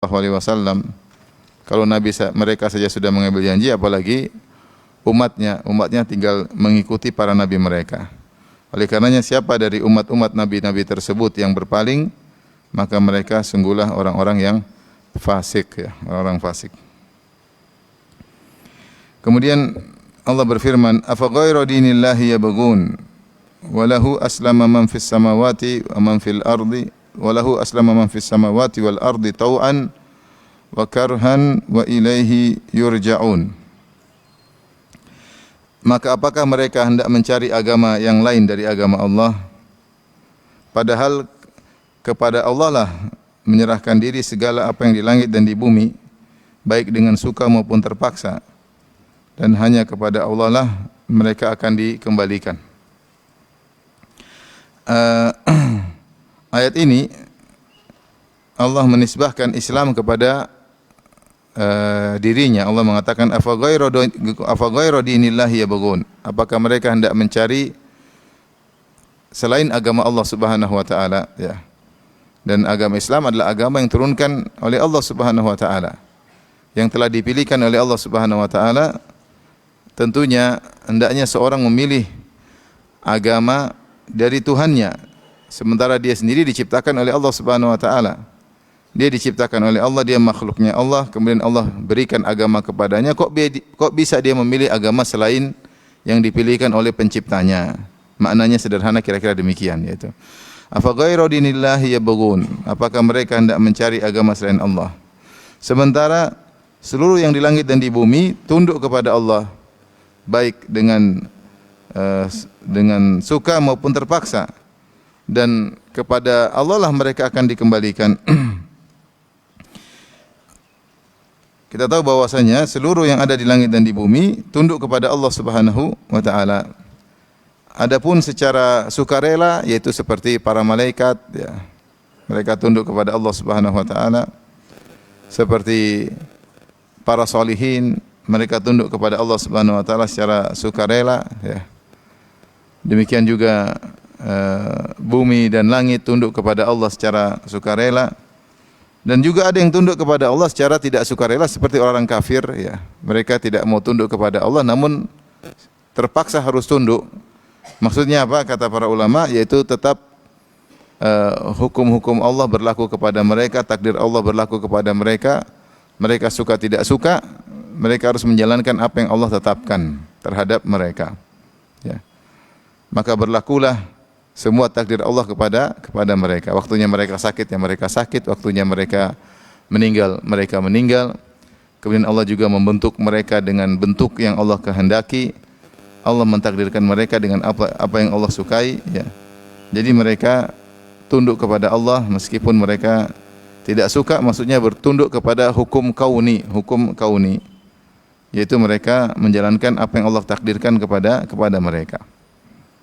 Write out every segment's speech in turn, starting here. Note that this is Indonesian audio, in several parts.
Alaihi Wasallam. Kalau mereka saja sudah mengambil janji, apalagi umatnya tinggal mengikuti para nabi mereka. Oleh karenanya siapa dari umat-umat nabi-nabi tersebut yang berpaling, maka mereka sungguhlah orang-orang yang fasik, ya, orang-orang fasik. Kemudian Allah berfirman, "Afa ghayra dinillahi yabghun wa lahu aslama man fis samawati wa man fil ardi wa lahu aslama man fis samawati wal ardi tau'an wa karhan wa ilaihi yurja'un." Maka apakah mereka hendak mencari agama yang lain dari agama Allah? Padahal kepada Allah lah menyerahkan diri segala apa yang di langit dan di bumi, baik dengan suka maupun terpaksa. Dan hanya kepada Allah lah mereka akan dikembalikan. Ayat ini Allah menisbahkan Islam kepada dirinya. Allah mengatakan afa ghayra dinillahi yabghun. Apakah mereka hendak mencari selain agama Allah Subhanahu wa taala, ya. Dan agama Islam adalah agama yang turunkan oleh Allah Subhanahu wa taala, yang telah dipilihkan oleh Allah Subhanahu wa taala. Tentunya hendaknya seorang memilih agama dari Tuhannya, sementara dia sendiri diciptakan oleh Allah Subhanahu wa taala. Dia diciptakan oleh Allah, dia makhluknya Allah, kemudian Allah berikan agama kepadanya. Kok bisa dia memilih agama selain yang dipilihkan oleh penciptanya? Maknanya sederhana kira-kira demikian, yaitu afa ghayra dinillahi yabghun. Apakah mereka hendak mencari agama selain Allah? Sementara seluruh yang di langit dan di bumi tunduk kepada Allah, baik dengan suka maupun terpaksa, dan kepada Allah lah mereka akan dikembalikan. Kita tahu bahwasanya seluruh yang ada di langit dan di bumi tunduk kepada Allah Subhanahu wa taala. Adapun secara sukarela, yaitu seperti para malaikat, ya, mereka tunduk kepada Allah Subhanahu wa taala. Seperti para solihin, mereka tunduk kepada Allah Subhanahu wa taala secara sukarela, ya. Demikian juga bumi dan langit tunduk kepada Allah secara sukarela. Dan juga ada yang tunduk kepada Allah secara tidak sukarela, seperti orang kafir, ya. Mereka tidak mau tunduk kepada Allah namun terpaksa harus tunduk. Maksudnya apa? Kata para ulama, yaitu tetap hukum-hukum Allah berlaku kepada mereka, takdir Allah berlaku kepada mereka. Mereka suka tidak suka, mereka harus menjalankan apa yang Allah tetapkan terhadap mereka, ya. Maka berlakulah semua takdir Allah kepada mereka. Waktunya mereka sakit, ya mereka sakit. Waktunya mereka meninggal. Kemudian Allah juga membentuk mereka dengan bentuk yang Allah kehendaki. Allah mentakdirkan mereka dengan apa yang Allah sukai, ya. Jadi mereka tunduk kepada Allah meskipun mereka tidak suka, maksudnya bertunduk kepada hukum kauni, yaitu mereka menjalankan apa yang Allah takdirkan kepada mereka.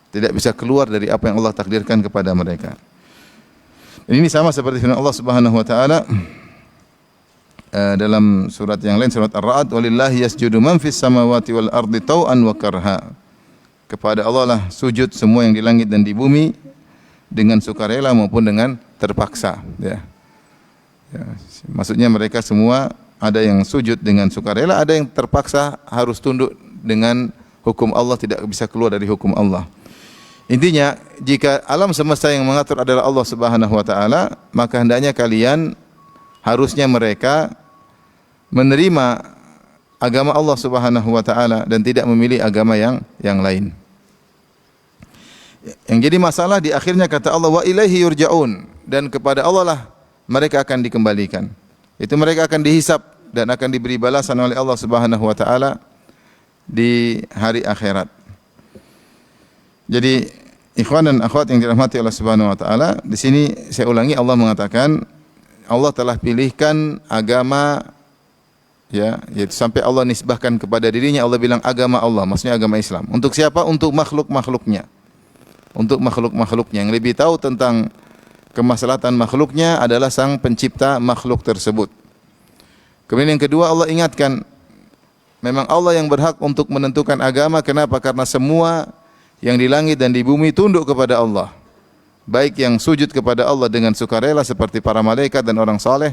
Tidak bisa keluar dari apa yang Allah takdirkan kepada mereka. Dan ini sama seperti firman Allah Subhanahu wa taala dalam surat yang lain, surat Ar-Ra'd, "Walillahi yasjudu man fis samawati wal ardi tau'an wa karha." Kepada Allah lah sujud semua yang di langit dan di bumi, dengan sukarela maupun dengan terpaksa, ya. Ya, maksudnya mereka semua ada yang sujud dengan sukarela, ada yang terpaksa harus tunduk dengan hukum Allah, tidak bisa keluar dari hukum Allah. Intinya, jika alam semesta yang mengatur adalah Allah Subhanahu wa taala, maka hendaknya harusnya mereka menerima agama Allah Subhanahu wa taala dan tidak memilih agama yang lain. Yang jadi masalah di akhirnya kata Allah, wa ilaihi yurja'un, dan kepada Allah lah mereka akan dikembalikan. Itu mereka akan dihisab dan akan diberi balasan oleh Allah Subhanahu wa taala di hari akhirat. Jadi ikhwan dan akhwat yang dirahmati Allah Subhanahu wa taala, di sini saya ulangi, Allah mengatakan Allah telah pilihkan agama, ya, yaitu sampai Allah nisbahkan kepada dirinya, Allah bilang agama Allah, maksudnya agama Islam. Untuk siapa? Untuk makhluk-makhluknya. Untuk makhluk-makhluknya. Yang lebih tahu tentang kemaslahatan makhluknya adalah sang pencipta makhluk tersebut. Kemudian yang kedua, Allah ingatkan memang Allah yang berhak untuk menentukan agama. Kenapa? Karena semua yang di langit dan di bumi tunduk kepada Allah. baik yang sujud kepada Allah dengan sukarela seperti para malaikat dan orang saleh,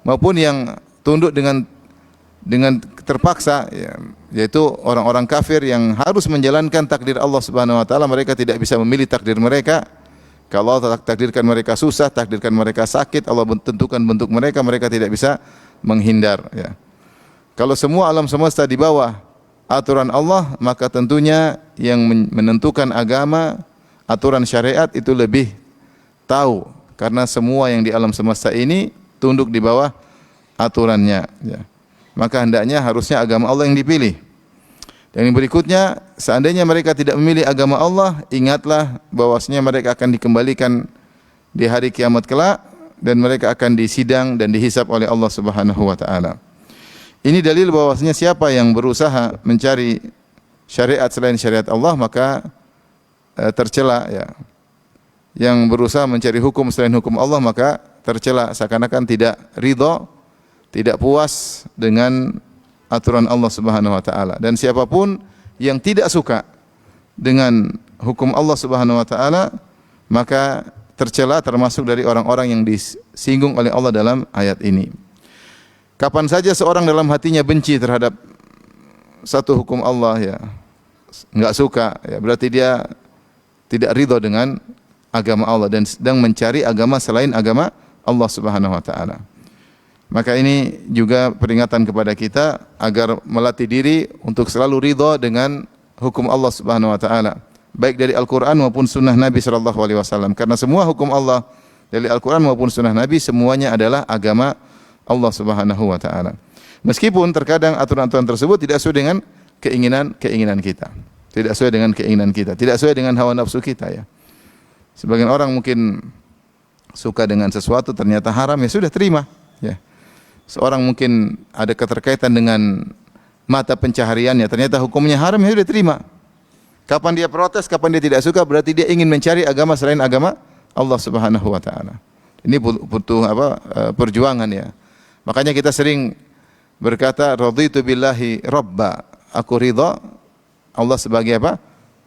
maupun yang tunduk dengan terpaksa, ya, yaitu orang-orang kafir yang harus menjalankan takdir Allah Subhanahu wa taala. Mereka tidak bisa memilih takdir mereka. Kalau Allah takdirkan mereka susah, takdirkan mereka sakit, Allah tentukan bentuk mereka, mereka tidak bisa menghindar, ya. Kalau semua alam semesta di bawah aturan Allah, maka tentunya yang menentukan agama, aturan syariat itu lebih tahu, karena semua yang di alam semesta ini tunduk di bawah aturannya, ya. Maka hendaknya harusnya agama Allah yang dipilih. Dan yang berikutnya, seandainya mereka tidak memilih agama Allah, ingatlah bahwasanya mereka akan dikembalikan di hari kiamat kelak dan mereka akan disidang dan dihisab oleh Allah Subhanahu wa taala. Ini dalil bahwasanya siapa yang berusaha mencari syariat selain syariat Allah, maka tercela, ya. Yang berusaha mencari hukum selain hukum Allah, maka tercela, seakan-akan tidak ridha, tidak puas dengan aturan Allah Subhanahu wa taala. Dan siapapun yang tidak suka dengan hukum Allah Subhanahu wa taala, maka tercela, termasuk dari orang-orang yang disinggung oleh Allah dalam ayat ini. Kapan saja seorang dalam hatinya benci terhadap satu hukum Allah, ya, enggak suka, ya, berarti dia tidak ridha dengan agama Allah dan sedang mencari agama selain agama Allah Subhanahu wa taala. Maka ini juga peringatan kepada kita agar melatih diri untuk selalu ridha dengan hukum Allah Subhanahu wa taala, baik dari Al-Qur'an maupun sunnah Nabi sallallahu alaihi wasallam. Karena semua hukum Allah dari Al-Qur'an maupun sunnah Nabi semuanya adalah agama Allah Subhanahu wa taala. Meskipun terkadang aturan-aturan tersebut tidak sesuai dengan keinginan kita. Tidak sesuai dengan keinginan kita, tidak sesuai dengan hawa nafsu kita, ya. Sebagian orang mungkin suka dengan sesuatu ternyata haram, ya sudah terima, ya. Seorang mungkin ada keterkaitan dengan mata pencahariannya, ternyata hukumnya haram, ya sudah terima. Kapan dia protes, kapan dia tidak suka, berarti dia ingin mencari agama selain agama Allah Subhanahu wa taala. Ini butuh perjuangan, ya. Makanya kita sering berkata raditu billahi rabba, aku ridha Allah sebagai apa?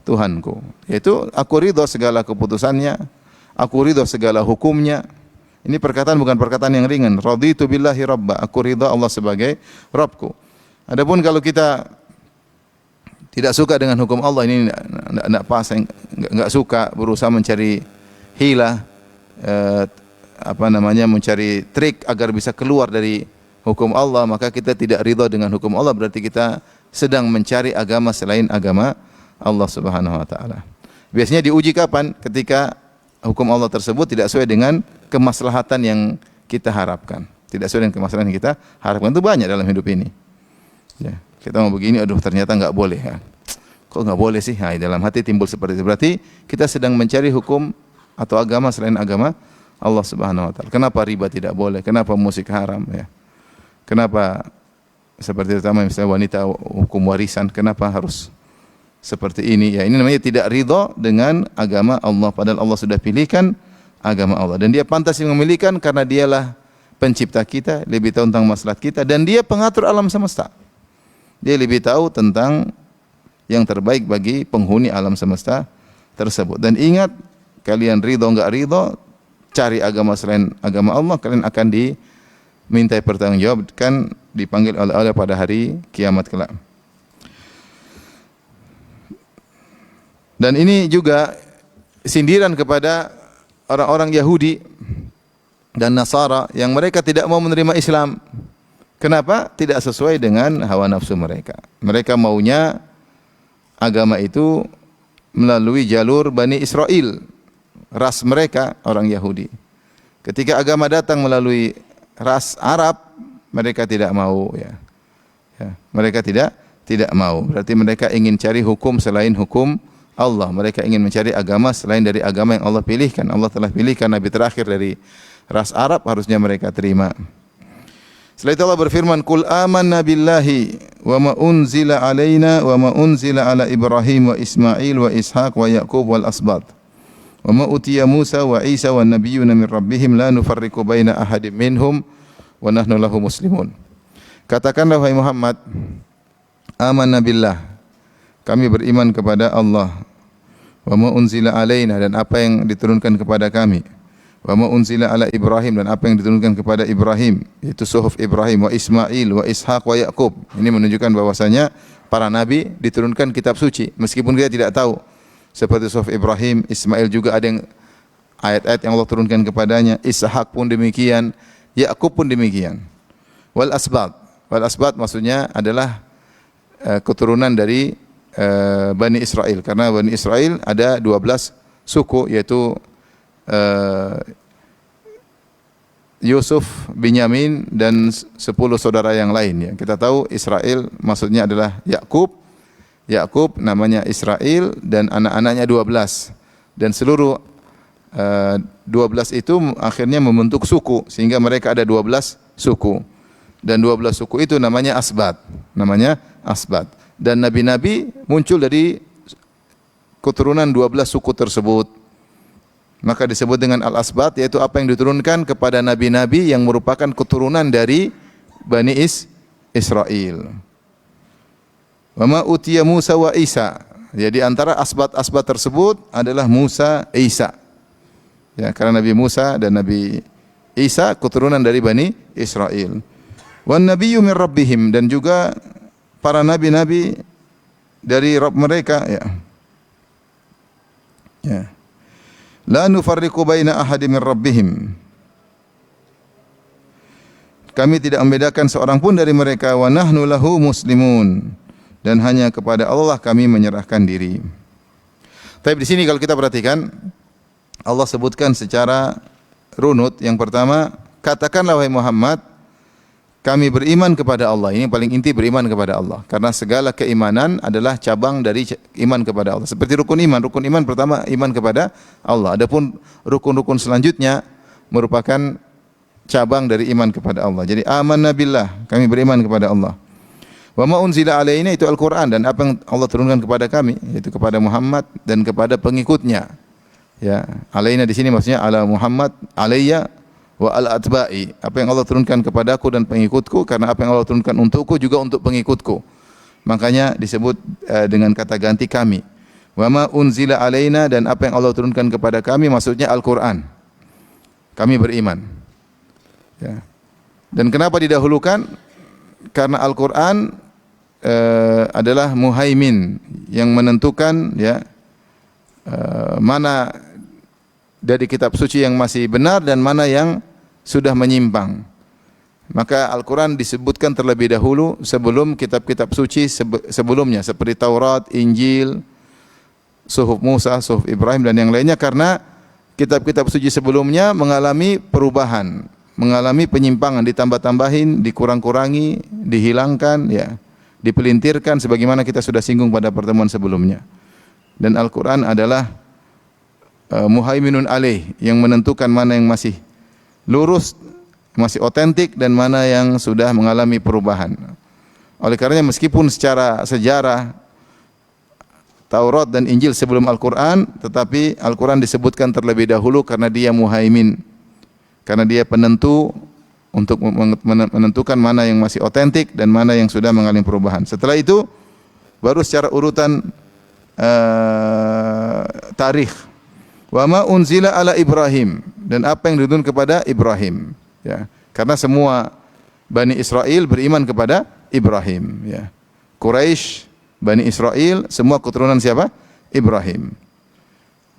Tuhanku. Yaitu aku ridha segala keputusannya, aku ridha segala hukumnya. Ini perkataan bukan perkataan yang ringan. Raditu billahi rabba, aku ridha Allah sebagai Rabbku. Adapun kalau kita tidak suka dengan hukum Allah, ini enggak pas, enggak suka, berusaha mencari hilah, mencari trik agar bisa keluar dari hukum Allah, maka kita tidak ridha dengan hukum Allah, berarti kita sedang mencari agama selain agama Allah Subhanahu wa taala. Biasanya diuji kapan? Ketika hukum Allah tersebut tidak sesuai dengan kemaslahatan yang kita harapkan. Tidak sesuai dengan kemaslahatan yang kita harapkan. Itu banyak dalam hidup ini. Ya, kita mau begini, aduh ternyata enggak boleh, ya. Kok enggak boleh sih? Nah, dalam hati timbul seperti itu. Berarti kita sedang mencari hukum atau agama selain agama Allah Subhanahu wa taala. Kenapa riba tidak boleh? Kenapa musik haram, ya? Kenapa seperti terutama misalnya wanita hukum warisan, kenapa harus seperti ini? Ya, ini namanya tidak ridha dengan agama Allah, padahal Allah sudah pilihkan agama Allah dan dia pantas memilihkan karena dialah pencipta kita, lebih tahu tentang maslahat kita, dan dia pengatur alam semesta. Dia lebih tahu tentang yang terbaik bagi penghuni alam semesta tersebut. Dan ingat, kalian ridha enggak ridha, cari agama selain agama Allah, kalian akan dimintai pertanggungjawabkan, dipanggil oleh Allah pada hari kiamat kelak. Dan ini juga sindiran kepada orang-orang Yahudi dan Nasara yang mereka tidak mau menerima Islam. Kenapa? Tidak sesuai dengan hawa nafsu mereka. Mereka maunya agama itu melalui jalur Bani Israel, ras mereka orang Yahudi. Ketika agama datang melalui ras Arab, mereka tidak mau, ya. Mereka tidak mau. Berarti mereka ingin cari hukum selain hukum Allah. Mereka ingin mencari agama selain dari agama yang Allah pilihkan. Allah telah pilihkan nabi terakhir dari ras Arab, harusnya mereka terima. Setelah itu Allah berfirman, "Qul amanna billahi wa ma unzila alaina wa ma unzila ala Ibrahim wa Ismail wa Ishaq wa Yaqub wal asbat. Wa ma utiya Musa wa Isa wan nabiyyuna min rabbihim la nufarriqu baina ahadin minhum wa nahnu lahu muslimun." Katakanlah wahai Muhammad, amanna billah, kami beriman kepada Allah, wa ma unzila alaina, dan apa yang diturunkan kepada kami, Wa ma unzila ala Ibrahim, dan apa yang diturunkan kepada Ibrahim, yaitu suhuf Ibrahim, wa Ismail wa Ishaq wa Yaqub. Ini menunjukkan bahwasanya para nabi diturunkan kitab suci meskipun kita tidak tahu. Seperti suhuf Ibrahim, Ismail juga ada yang ayat-ayat yang Allah turunkan kepadanya, Ishaq pun demikian, Yaqub pun demikian. Wal asbat. Wal asbat maksudnya adalah keturunan dari Bani Israel, karena Bani Israel ada 12 suku, yaitu Yusuf, Binyamin dan 10 saudara yang lain ya. Kita tahu Israel maksudnya adalah Yakub. Yakub namanya Israel dan anak-anaknya 12. Dan seluruh 12 itu akhirnya membentuk suku sehingga mereka ada 12 suku. Dan 12 suku itu namanya asbat. Namanya asbat. Dan nabi-nabi muncul dari keturunan 12 suku tersebut. Maka disebut dengan al-asbat, yaitu apa yang diturunkan kepada nabi-nabi yang merupakan keturunan dari Bani Israel. Wa ma utiya Musa wa Isa. Jadi antara asbat-asbat tersebut adalah Musa, Isa. Ya, karena Nabi Musa dan Nabi Isa keturunan dari Bani Israel. Wan nabiyyu min rabbihim, dan juga para nabi-nabi dari Rabb mereka ya. Ya. La nufarriqu baina ahadin min rabbihim. Kami tidak membedakan seorang pun dari mereka, wa nahnu lahu muslimun, dan hanya kepada Allah kami menyerahkan diri. Tapi di sini kalau kita perhatikan, Allah sebutkan secara runut. Yang pertama, katakanlah wahai Muhammad, kami beriman kepada Allah. Ini paling inti, beriman kepada Allah. Karena segala keimanan adalah cabang dari iman kepada Allah. Seperti rukun iman. Rukun iman pertama iman kepada Allah. Adapun rukun-rukun selanjutnya merupakan cabang dari iman kepada Allah. Jadi amanna billah, kami beriman kepada Allah. Wa ma unzila alaina, itu Al-Qur'an, dan apa yang Allah turunkan kepada kami, yaitu kepada Muhammad dan kepada pengikutnya. Ya, alaina di sini maksudnya ala Muhammad, alayya wa al-atba'i, apa yang Allah turunkan kepadaku dan pengikutku, karena apa yang Allah turunkan untukku juga untuk pengikutku. Makanya disebut dengan kata ganti kami. Wa ma unzila alaina, dan apa yang Allah turunkan kepada kami maksudnya Al-Qur'an. Kami beriman. Ya. Dan kenapa didahulukan? Karena Al-Qur'an adalah muhaimin, yang menentukan ya mana dari kitab suci yang masih benar dan mana yang sudah menyimpang. Maka Al-Quran disebutkan terlebih dahulu sebelum kitab-kitab suci sebelumnya, seperti Taurat, Injil, Suhuf Musa, Suhuf Ibrahim dan yang lainnya, karena kitab-kitab suci sebelumnya mengalami perubahan, mengalami penyimpangan, ditambah-tambahin, dikurang-kurangi, dihilangkan, ya, dipelintirkan, sebagaimana kita sudah singgung pada pertemuan sebelumnya. Dan Al-Quran adalah muhaiminun alaih, yang menentukan mana yang masih lurus, masih otentik, dan mana yang sudah mengalami perubahan. Oleh karenanya meskipun secara sejarah Taurat dan Injil sebelum Al-Quran, tetapi Al-Quran disebutkan terlebih dahulu karena dia muhaimin, karena dia penentu untuk menentukan mana yang masih otentik dan mana yang sudah mengalami perubahan. Setelah itu baru secara urutan tarikh. Wa ma unzila ala Ibrahim, dan apa yang diturunkan kepada Ibrahim, ya. Karena semua Bani Israel beriman kepada Ibrahim, ya. Quraisy, Bani Israel semua keturunan siapa? Ibrahim.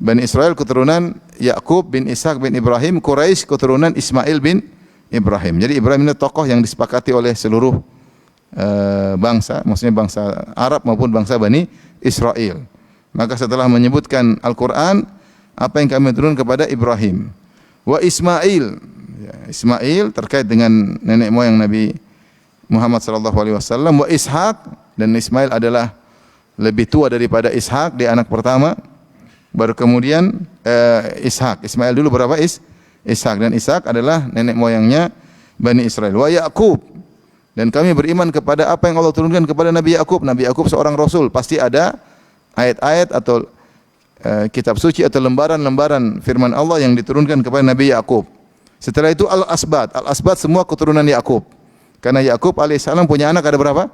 Bani Israel keturunan Yakub bin Ishaq bin Ibrahim, Quraisy keturunan Ismail bin Ibrahim. Jadi Ibrahim ini tokoh yang disepakati oleh seluruh bangsa, maksudnya bangsa Arab maupun bangsa Bani Israel. Maka setelah menyebutkan Al-Quran, apa yang kami turun kepada Ibrahim, wa Ismail, ya, Ismail terkait dengan nenek moyang Nabi Muhammad SAW, wa Ishaq, dan Ismail adalah lebih tua daripada Ishaq, dia anak pertama, baru kemudian Ishaq. Ismail dulu berapa? Ishaq, dan Ishaq adalah nenek moyangnya Bani Israel. Wa Yaqub, dan kami beriman kepada apa yang Allah turunkan kepada Nabi Yaqub. Nabi Yaqub seorang rasul, pasti ada ayat-ayat atau kitab suci atau lembaran-lembaran firman Allah yang diturunkan kepada Nabi Yaqub. Setelah itu Al-Asbat. Al-Asbat semua keturunan Yaqub. Karena Yaqub alaihissalam punya anak ada berapa?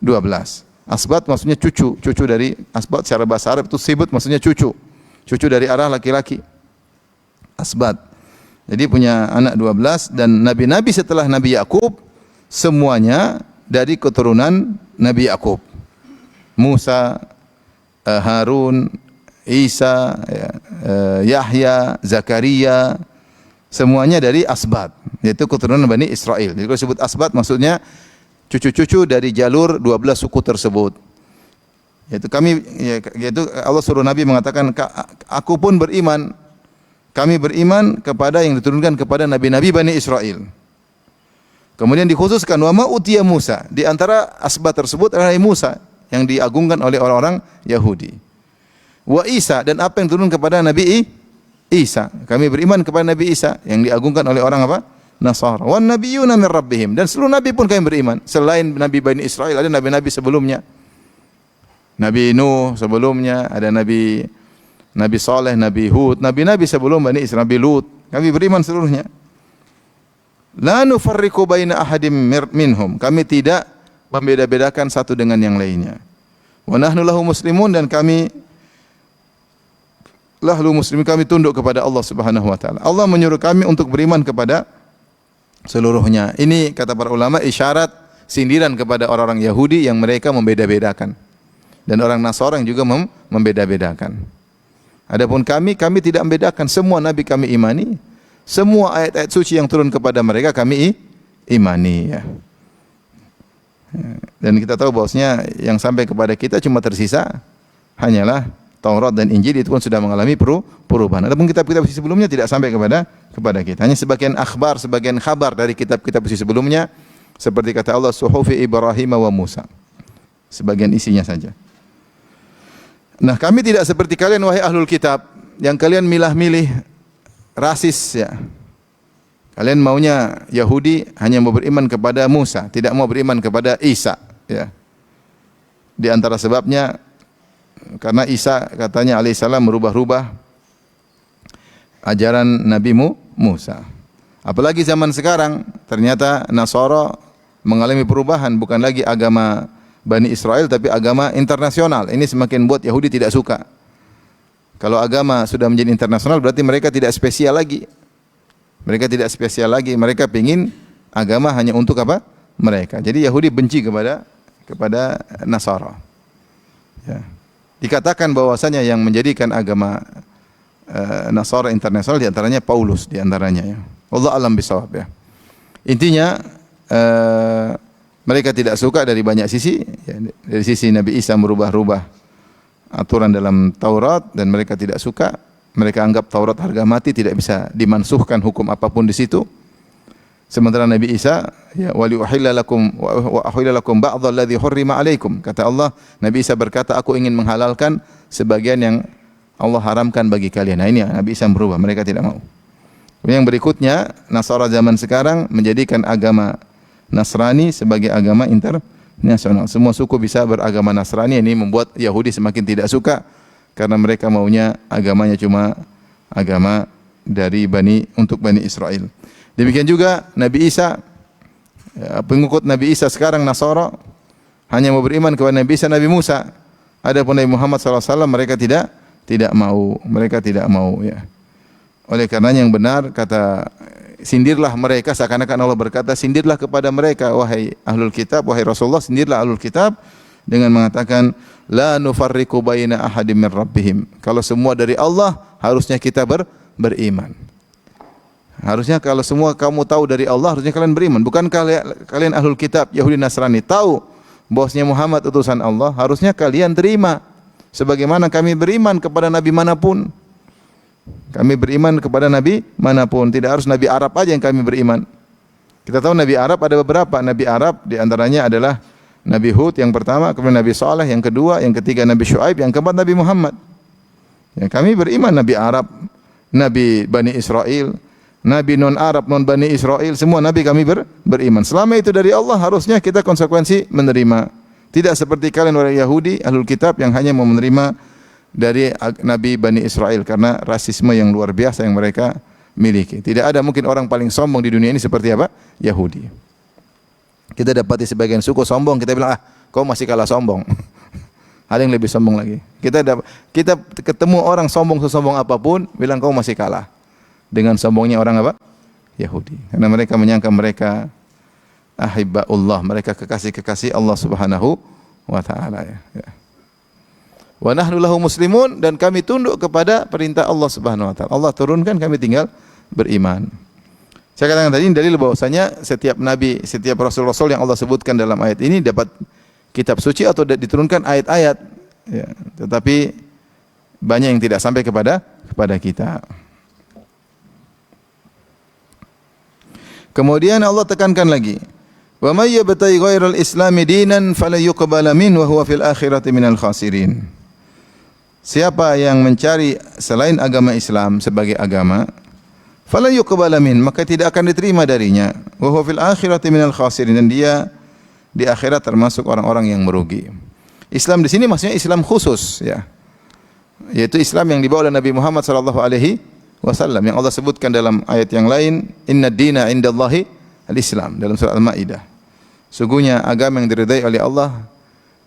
12. Asbat maksudnya cucu. Cucu dari asbat secara bahasa Arab itu sibut, maksudnya cucu. Cucu dari arah laki-laki. Asbat. Jadi punya anak 12 dan nabi-nabi setelah Nabi Yakub semuanya dari keturunan Nabi Yakub. Musa, Harun, Isa, Yahya, Zakaria, semuanya dari asbat, yaitu keturunan Bani Israel. Jadi kalau disebut asbat maksudnya cucu-cucu dari jalur 12 suku tersebut. Yaitu Allah suruh Nabi mengatakan, aku pun beriman, kami beriman kepada yang diturunkan kepada nabi-nabi Bani Israel. Kemudian dikhususkan wa ma utiya Musa, di antara asbat tersebut adalah Musa yang diagungkan oleh orang-orang Yahudi. Wa Isa, dan apa yang turun kepada Nabi Isa. Kami beriman kepada Nabi Isa yang diagungkan oleh orang apa? Nasara. Wan nabiyyuna min rabbihim, dan seluruh nabi pun kami beriman. Selain Nabi Bani Israel ada nabi-nabi sebelumnya. Nabi Nuh sebelumnya, ada Nabi Saleh, Nabi Hud, nabi-nabi sebelum Bani Israel, Nabi Lut. Kami beriman seluruhnya. La nufarriqu baina ahadim minhum. Kami tidak membeda-bedakan satu dengan yang lainnya. Wa nahnu lahu muslimun, dan kami kami tunduk kepada Allah Subhanahu wa taala. Allah menyuruh kami untuk beriman kepada seluruhnya. Ini kata para ulama isyarat sindiran kepada orang-orang Yahudi yang mereka membeda-bedakan. Dan orang Nasara yang juga membeda-bedakan. Adapun kami tidak membedakan, semua nabi kami imani, semua ayat-ayat suci yang turun kepada mereka kami imani, ya. Dan kita tahu bahwasanya yang sampai kepada kita cuma tersisa hanyalah Taurat dan Injil, itu pun sudah mengalami perubahan. Adapun kitab-kitab sebelumnya tidak sampai kepada kita. Hanya sebagian kabar dari kitab-kitab sebelumnya, seperti kata Allah suhufi Ibrahim wa Musa. Sebagian isinya saja. Nah, kami tidak seperti kalian wahai ahlul kitab, yang kalian milah-milih rasis, ya. Kalian maunya Yahudi hanya mau beriman kepada Musa, tidak mau beriman kepada Isa, ya. Di antara sebabnya karena Isa katanya alaihissalam merubah-rubah ajaran Nabi Musa. Apalagi zaman sekarang ternyata Nasara mengalami perubahan, bukan lagi agama Bani Israel tapi agama internasional. Ini semakin buat Yahudi tidak suka. Kalau agama sudah menjadi internasional berarti mereka tidak spesial lagi. Mereka ingin agama hanya untuk apa? Mereka. Jadi Yahudi benci kepada Nasara. Ya. Dikatakan bahwasanya yang menjadikan agama Nasara internasional di antaranya Paulus di antaranya, ya. Wallahu a'lam bishawab, ya. Intinya mereka tidak suka dari banyak sisi, ya. Dari sisi Nabi Isa merubah-rubah aturan dalam Taurat dan mereka tidak suka. Mereka anggap Taurat harga mati, tidak bisa dimansuhkan hukum apapun di situ. Sementara Nabi Isa, ya, wa uhilla lakum ba'dha alladhi hurrima alaikum. Kata Allah, Nabi Isa berkata, aku ingin menghalalkan sebagian yang Allah haramkan bagi kalian. Nah, ini Nabi Isa berubah, mereka tidak mau. Yang berikutnya, Nasara zaman sekarang menjadikan agama Nasrani sebagai agama internasional. Semua suku bisa beragama Nasrani, ini membuat Yahudi semakin tidak suka karena mereka maunya agamanya cuma agama dari untuk Bani Israel. Demikian juga Nabi Isa, pengikut Nabi Isa sekarang Nasara hanya mau beriman kepada Nabi Isa, Nabi Musa. Adapun Nabi Muhammad SAW mereka tidak mau, ya. Oleh karenanya yang benar kata sindirlah mereka, seakan-akan Allah berkata sindirlah kepada mereka wahai ahlul kitab, wahai Rasulullah, sindirlah ahlul kitab dengan mengatakan la nufarriqu baina ahadim min rabbihim. Kalau semua dari Allah harusnya kita beriman. Harusnya kalau semua kamu tahu dari Allah, harusnya kalian beriman. Bukan kalian ahlul kitab, Yahudi Nasrani tahu bahwasanya Muhammad utusan Allah, harusnya kalian terima. Sebagaimana kami beriman kepada nabi manapun. Kami beriman kepada nabi manapun, tidak harus nabi Arab aja yang kami beriman. Kita tahu nabi Arab ada beberapa. Nabi Arab di antaranya adalah Nabi Hud yang pertama, kemudian Nabi Saleh yang kedua, yang ketiga Nabi Syuaib, yang keempat Nabi Muhammad. Ya, kami beriman nabi Arab, nabi Bani Israel, nabi non-Arab, non-Bani Israel, semua nabi kami beriman. Selama itu dari Allah, harusnya kita konsekuensi menerima. Tidak seperti kalian orang Yahudi, ahlul kitab yang hanya mau menerima dari nabi Bani Israel karena rasisme yang luar biasa yang mereka miliki. Tidak ada mungkin orang paling sombong di dunia ini seperti apa? Yahudi. Kita dapati sebagian suku sombong, kita bilang, kau masih kalah sombong. Ada yang lebih sombong lagi. Kita ketemu orang sombong sesombong apapun, bilang kau masih kalah. dengan sombongnya orang apa? Yahudi. Karena mereka menyangka mereka ahibbaullah, mereka kekasih-kekasih Allah Subhanahu wa taala ya. Wa nahnu lahu muslimun, dan kami tunduk kepada perintah Allah Subhanahu wa taala. Allah turunkan, kami tinggal beriman. Saya katakan tadi dalil bahwasanya setiap nabi, setiap rasul-rasul yang Allah sebutkan dalam ayat ini dapat kitab suci atau diturunkan ayat-ayat ya, tetapi banyak yang tidak sampai kepada kita. Kemudian Allah tekankan lagi, wa may yabtaghi ghairal islami dinan fala yuqbala min wa huwa fil akhirati minal khasirin. Siapa yang mencari selain agama Islam sebagai agama, fala yuqbala min, maka tidak akan diterima darinya, wa huwa fil akhirati minal khasirin, dan dia di akhirat termasuk orang-orang yang merugi. Islam di sini maksudnya Islam khusus ya. Yaitu Islam yang dibawa oleh Nabi Muhammad sallallahu alaihi wasallam yang Allah sebutkan dalam ayat yang lain, inna dina indallahi al-Islam, dalam surah Al-Maidah. Sungguhnya agama yang diridai oleh Allah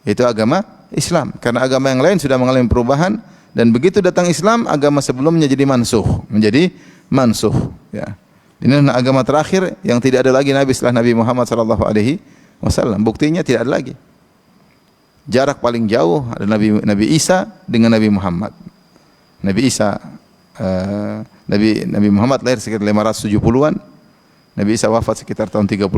itu agama Islam, karena agama yang lain sudah mengalami perubahan, dan begitu datang Islam, agama sebelumnya menjadi mansuh ya. Ini adalah agama terakhir yang tidak ada lagi nabi setelah Nabi Muhammad sallallahu alaihi wasallam. Buktinya tidak ada lagi. Jarak paling jauh ada Nabi Isa dengan Nabi Muhammad. Nabi Isa Nabi Muhammad lahir sekitar 570-an. Nabi Isa wafat sekitar tahun 33.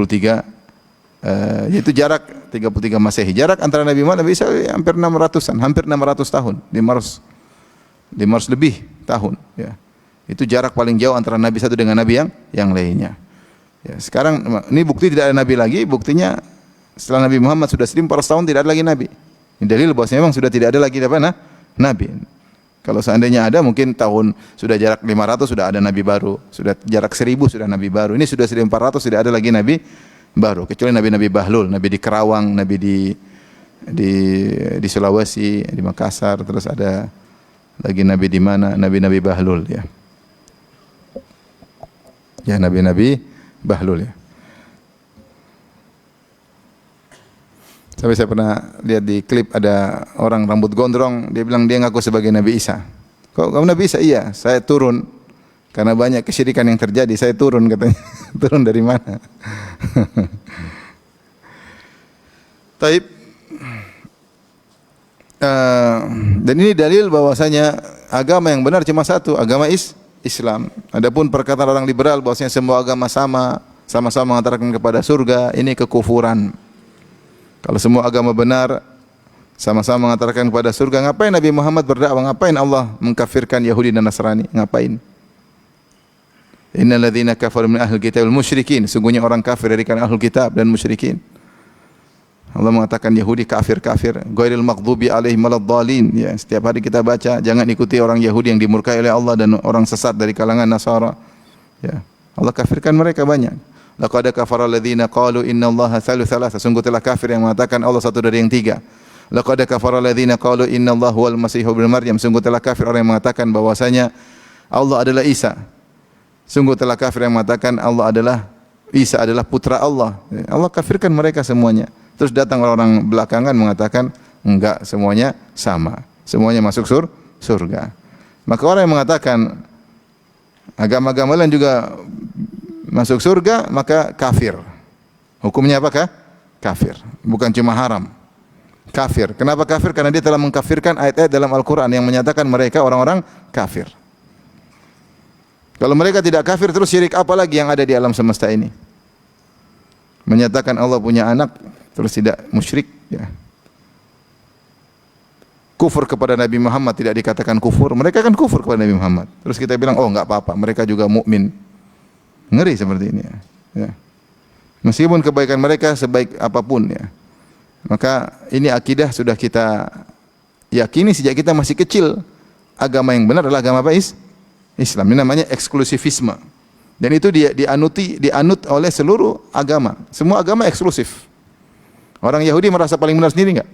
Yaitu jarak 33 Masehi. Jarak antara Nabi Muhammad dan Nabi Isa hampir 600-an, hampir 600 tahun. 500 lebih tahun ya. Itu jarak paling jauh antara Nabi satu dengan Nabi yang lainnya. Ya, sekarang ini bukti tidak ada Nabi lagi. Buktinya setelah Nabi Muhammad sudah 1400 tahun tidak ada lagi Nabi. Ini dalil bahwasanya memang sudah tidak ada lagi Nabi. Kalau seandainya ada, mungkin tahun sudah jarak 500 sudah ada Nabi baru. Sudah jarak 1000 sudah Nabi baru. Ini sudah 1400 tidak ada lagi Nabi baru. Kecuali Nabi-Nabi Bahlul, Nabi di Kerawang, Nabi di Sulawesi, di Makassar. Terus ada lagi Nabi di mana? Nabi-Nabi Bahlul ya. Ya, Nabi-Nabi Bahlul ya. Sampai saya pernah lihat di klip ada orang rambut gondrong, dia bilang dia ngaku sebagai Nabi Isa. Kok kamu Nabi Isa? Iya, saya turun karena banyak kesyirikan yang terjadi, saya turun katanya. Turun dari mana? Taib. Dan ini dalil bahwasanya agama yang benar cuma satu, agama Islam. Adapun perkataan orang liberal bahwasanya semua agama sama-sama mengantarkan kepada surga, ini kekufuran. Kalau semua agama benar sama-sama mengantarkan kepada surga, ngapain Nabi Muhammad berdakwah? Ngapain Allah mengkafirkan Yahudi dan Nasrani? Ngapain? Innal ladzina kafaru min ahlil kitab wal musyrikin, sungguhnya orang kafir dari kalangan ahlul kitab dan musyrikin. Allah mengatakan Yahudi kafir, ghairil maghdubi alaihim waladdallin ya. Setiap hari kita baca, jangan ikuti orang Yahudi yang dimurkai oleh Allah dan orang sesat dari kalangan Nasara. Ya. Allah kafirkan mereka banyak. Laqad kafara alladziina qalu innallaha thalithu thalatsa, sungguh telah kafir yang mengatakan Allah satu dari yang tiga. Laqad kafara alladziina qalu innallaha huwal masiihu ibnu Maryam, sungguh telah kafir orang yang mengatakan bahwasanya Allah adalah Isa. Sungguh telah kafir yang mengatakan Isa adalah putra Allah. Allah kafirkan mereka semuanya. Terus datang orang belakangan mengatakan enggak, semuanya sama. Semuanya masuk surga. Maka orang yang mengatakan agama-agama lain juga masuk surga, maka kafir. Hukumnya apakah? Kafir. Bukan cuma haram. Kafir. Kenapa kafir? Karena dia telah mengkafirkan ayat-ayat dalam Al-Quran yang menyatakan mereka orang-orang kafir. Kalau mereka tidak kafir, terus syirik apa lagi yang ada di alam semesta ini? Menyatakan Allah punya anak, terus tidak musyrik ya. Kufur kepada Nabi Muhammad tidak dikatakan kufur, mereka kan kufur kepada Nabi Muhammad. Terus kita bilang, oh enggak apa-apa, mereka juga mukmin. Ngeri seperti ini ya. Meskipun kebaikan mereka sebaik apapun ya. Maka ini akidah sudah kita yakini sejak kita masih kecil. Agama yang benar adalah agama apa? Islam. Ini namanya eksklusivisme. Dan itu dianut oleh seluruh agama. Semua agama eksklusif. Orang Yahudi merasa paling benar sendiri enggak?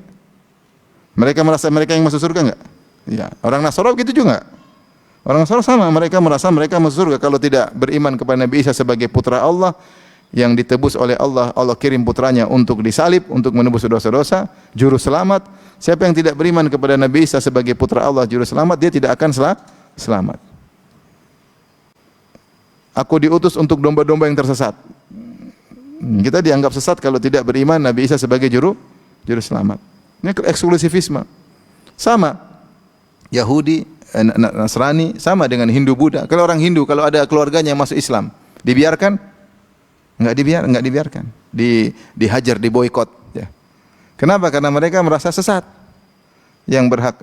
Mereka merasa mereka yang masuk surga enggak? Ya. Orang Nasrani begitu juga enggak? Orang Nasrani sama, mereka merasa mereka masuk surga kalau tidak beriman kepada Nabi Isa sebagai putra Allah yang ditebus oleh Allah. Allah kirim putranya untuk disalib, untuk menebus dosa-dosa, juru selamat. Siapa yang tidak beriman kepada Nabi Isa sebagai putra Allah, juru selamat, dia tidak akan selamat. Aku diutus untuk domba-domba yang tersesat. Kita dianggap sesat kalau tidak beriman Nabi Isa sebagai juru selamat. Ini eksklusivisme. Sama Yahudi, Nasrani sama dengan Hindu, Buddha. Kalau orang Hindu kalau ada keluarganya yang masuk Islam, dibiarkan? Enggak dibiarkan. Dihajar, diboikot, ya. Kenapa? Karena mereka merasa sesat. Yang berhak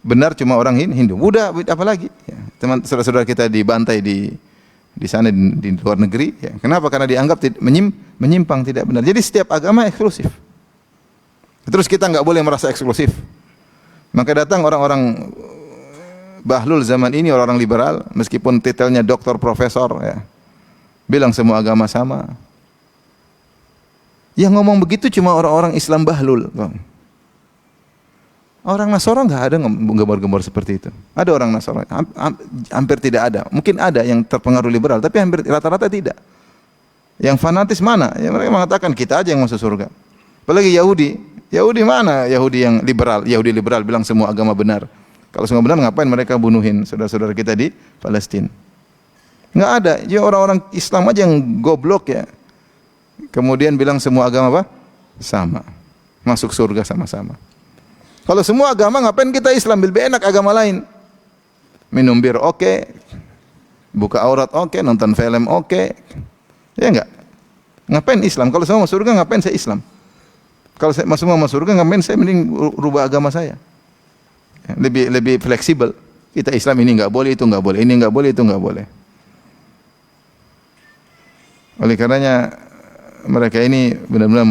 benar cuma orang Hindu. Buddha apalagi? Ya. Teman saudara-saudara kita dibantai di sana di luar negeri, ya. Kenapa? Karena dianggap menyimpang, tidak benar. Jadi setiap agama eksklusif. Terus kita enggak boleh merasa eksklusif. Maka datang orang-orang bahlul zaman ini, orang-orang liberal, meskipun titelnya doktor, profesor, ya, bilang semua agama sama. Yang ngomong begitu cuma orang-orang Islam bahlul. Orang Nasara enggak ada gembar-gembar seperti itu. Ada orang Nasara, hampir tidak ada. Mungkin ada yang terpengaruh liberal, tapi hampir rata-rata tidak. Yang fanatis mana? Ya, mereka mengatakan kita aja yang masuk surga. Apalagi Yahudi. Yahudi mana? Yahudi yang liberal. Yahudi liberal bilang semua agama benar. Kalau semua benar, ngapain mereka bunuhin saudara-saudara kita di Palestina? Enggak ada. Jadi orang-orang Islam aja yang goblok, ya. Kemudian bilang semua agama apa? Sama. Masuk surga sama-sama. Kalau semua agama, ngapain kita Islam? Lebih enak agama lain. Minum bir oke. Buka aurat oke. Nonton film oke. Ya enggak? Ngapain Islam? Kalau semua masuk surga, ngapain saya Islam? Kalau saya semua masuk surga, ngapain saya mending rubah agama saya? Lebih fleksibel. Kita Islam ini enggak boleh, itu enggak boleh. Ini enggak boleh, itu enggak boleh. Oleh karenanya mereka ini benar-benar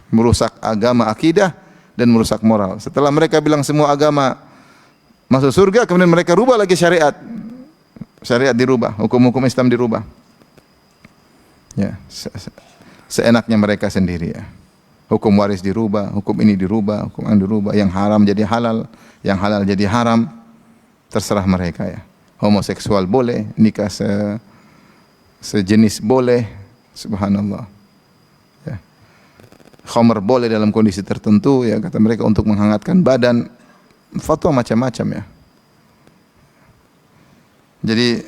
merusak agama, akidah, dan merusak moral. Setelah mereka bilang semua agama masuk surga, kemudian mereka rubah lagi syariat. Syariat dirubah, hukum-hukum Islam dirubah. Ya, seenaknya mereka sendiri, ya. Hukum waris dirubah, hukum ini dirubah, hukum ini dirubah, yang haram jadi halal, yang halal jadi haram. Terserah mereka, ya. Homoseksual boleh, nikah sejenis boleh, subhanallah. Ya. Khamr boleh dalam kondisi tertentu, ya, kata mereka, untuk menghangatkan badan. Fatwa macam-macam, ya. Jadi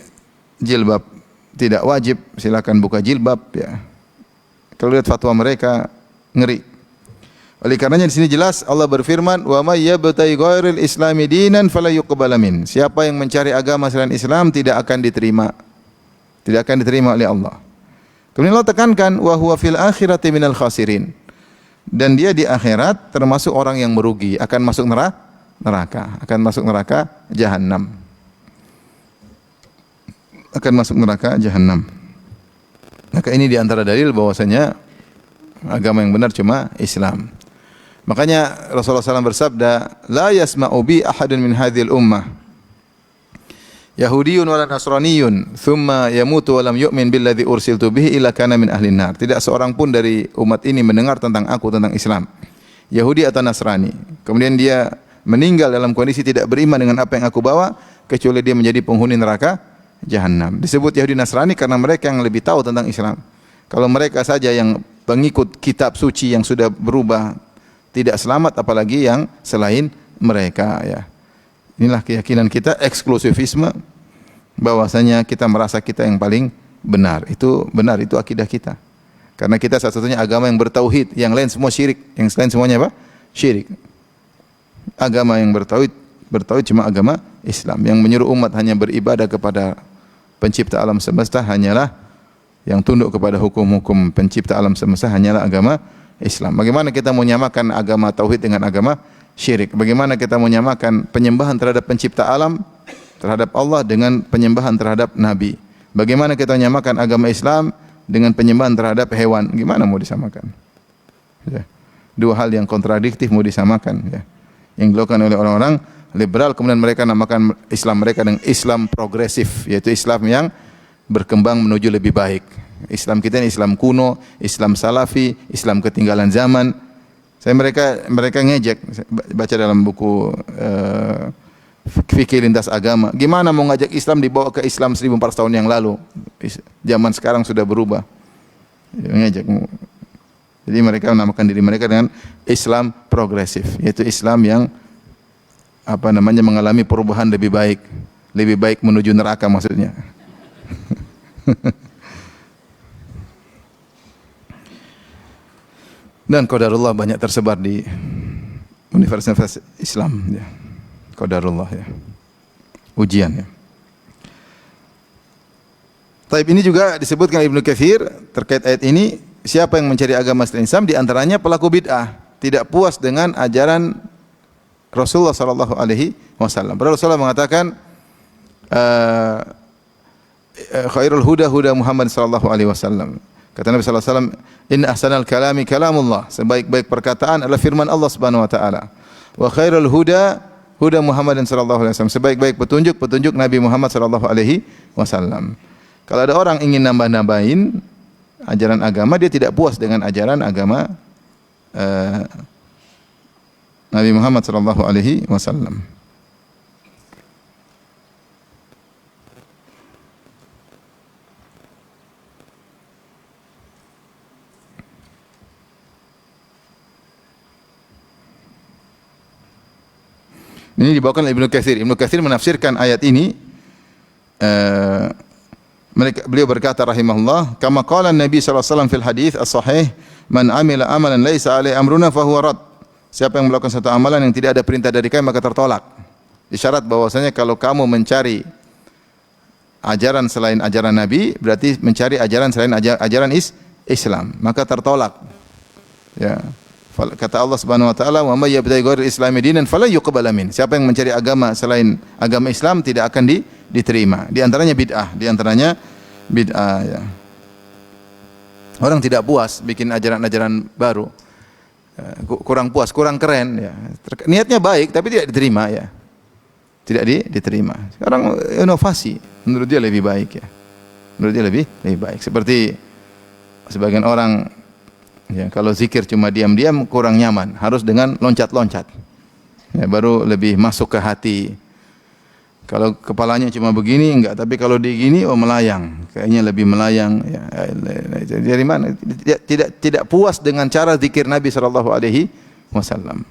jilbab tidak wajib, silakan buka jilbab, ya. Kalau lihat fatwa mereka ngeri. Oleh karenanya di sini jelas Allah berfirman, "Wa may yabtaghi ghairal islami dinan fala yuqbal min." Siapa yang mencari agama selain Islam tidak akan diterima. Tidak akan diterima oleh Allah. Kemudian Allah tekankan, "Wa huwa fil akhirati minal khasirin." Dan dia di akhirat termasuk orang yang merugi, akan masuk neraka, akan masuk neraka jahanam. Akan masuk neraka jahanam. Maka ini di antara dalil bahwasanya agama yang benar cuma Islam. Makanya Rasulullah SAW bersabda, "La yasma'u bi ahadun min hadhil ummah Yahudiyun wala Nasraniyun thumma yamutu wa lam yu'min billadzi ursiltu bihi illa kana min ahlin nar." Tidak seorang pun dari umat ini mendengar tentang aku, tentang Islam, Yahudi atau Nasrani, kemudian dia meninggal dalam kondisi tidak beriman dengan apa yang aku bawa, kecuali dia menjadi penghuni neraka jahanam. Disebut Yahudi Nasrani karena mereka yang lebih tahu tentang Islam. Kalau mereka saja yang pengikut kitab suci yang sudah berubah tidak selamat, apalagi yang selain mereka, ya. Inilah keyakinan kita, eksklusivisme, bahwasanya kita merasa kita yang paling benar. Itu benar, itu akidah kita. Karena kita satu-satunya agama yang bertauhid, yang lain semua syirik. Yang lain semuanya apa? Syirik. Agama yang bertauhid cuma agama Islam. Yang menyuruh umat hanya beribadah kepada pencipta alam semesta hanyalah, yang tunduk kepada hukum-hukum pencipta alam semesta hanyalah agama Islam. Bagaimana kita mau menyamakan agama tauhid dengan agama syirik? Bagaimana kita mau menyamakan penyembahan terhadap pencipta alam, terhadap Allah, dengan penyembahan terhadap Nabi? Bagaimana kita menyamakan agama Islam dengan penyembahan terhadap hewan? Gimana mau disamakan? Ya. Dua hal yang kontradiktif mau disamakan, ya. Yang dilakukan oleh orang-orang liberal, kemudian mereka namakan Islam mereka dengan Islam progresif, yaitu Islam yang berkembang menuju lebih baik. Islam kita ini Islam kuno, Islam salafi, Islam ketinggalan zaman. Mereka ngejek, baca dalam buku fikih lintas agama. Gimana mau ngajak Islam dibawa ke Islam 1400 tahun yang lalu? Zaman sekarang sudah berubah. Ngejek. Jadi mereka menamakan diri mereka dengan Islam progresif, yaitu Islam yang mengalami perubahan lebih baik menuju neraka maksudnya. Dan qadarullah banyak tersebar di universitas Islam ya. Qadarullah ya. Ujian ya. Taib ini juga disebutkan Ibnu Katsir terkait ayat ini, siapa yang mencari agama selain Islam di antaranya pelaku bid'ah, tidak puas dengan ajaran Rasulullah sallallahu alaihi wasallam. Rasulullah mengatakan khairul huda huda Muhammad sallallahu alaihi wasallam. Kata Nabi sallallahu alaihi wasallam, "Inna ahsanal kalami kalamullah." Sebaik-baik perkataan adalah firman Allah Subhanahu wa taala. Wa khairul huda huda Muhammad sallallahu alaihi wasallam. Sebaik-baik petunjuk Nabi Muhammad sallallahu alaihi wasallam. Kalau ada orang ingin nambah-nambahin ajaran agama, dia tidak puas dengan ajaran agama Nabi Muhammad sallallahu alaihi wasallam. Ini dibawakan oleh Ibnu Katsir. Ibnu Katsir menafsirkan ayat ini, beliau berkata rahimahullah, kama qala Nabi sallallahu alaihi wasallam fil hadis as-sahih, man amila amalan laisa alaihi amruna fahuwa rad. Siapa yang melakukan satu amalan yang tidak ada perintah dari kami maka tertolak. Isyarat bahwasanya kalau kamu mencari ajaran selain ajaran Nabi, berarti mencari ajaran selain ajaran Islam, maka tertolak. Ya. Kata Allah Subhanahu wa taala, "Wa may yabtaghi ghairal islami dinan falan yuqbala min." Siapa yang mencari agama selain agama Islam tidak akan diterima. Di antaranya bid'ah ya. Orang tidak puas bikin ajaran-ajaran baru. Kurang puas, kurang keren ya. Niatnya baik tapi tidak diterima ya. Tidak diterima. Sekarang inovasi menurut dia lebih baik ya. Menurut dia lebih baik. Seperti sebagian orang ya, kalau zikir cuma diam-diam kurang nyaman, harus dengan loncat-loncat. Ya, baru lebih masuk ke hati. Kalau kepalanya cuma begini enggak, tapi kalau digini melayang, kayaknya lebih melayang ya. Dari mana? Tidak puas dengan cara zikir Nabi sallallahu alaihi wasallam.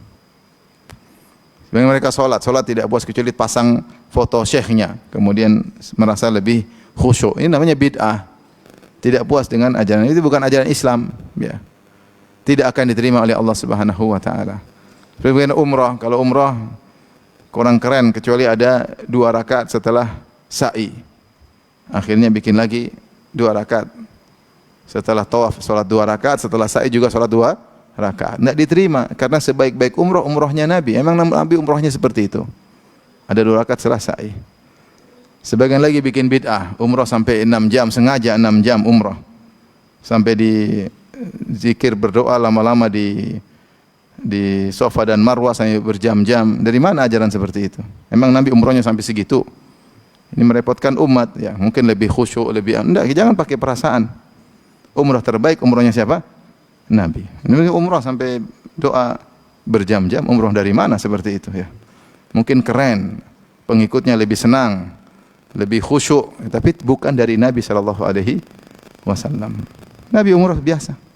Sebagian mereka salat tidak puas kecuali pasang foto syekhnya, kemudian merasa lebih khusyuk. Ini namanya bid'ah. Tidak puas dengan ajaran itu, bukan ajaran Islam, ya. Tidak akan diterima oleh Allah Subhanahu wa taala. Sebagian umrah, kalau umrah kurang keren kecuali ada 2 rakaat setelah sa'i. Akhirnya bikin lagi 2 rakaat. Setelah tawaf salat 2 rakaat, setelah sa'i juga salat 2 rakaat. Tidak diterima karena sebaik-baik umrahnya Nabi. Emang Nabi umrahnya seperti itu. Ada 2 rakaat setelah sa'i. Sebagian lagi bikin bid'ah, umrah sampai 6 jam, sengaja 6 jam umrah. Sampai di zikir berdoa lama-lama di Safa dan Marwah sampai berjam-jam. Dari mana ajaran seperti itu? Emang Nabi umrahnya sampai segitu? Ini merepotkan umat ya. Mungkin lebih khusyuk, lebih enggak, jangan pakai perasaan. Umrah terbaik umrahnya siapa? Nabi. Ini umrah sampai doa berjam-jam, umrah dari mana seperti itu ya? Mungkin keren, pengikutnya lebih senang, lebih khusyuk, tapi bukan dari Nabi sallallahu alaihi wasallam. Nabi umrah biasa.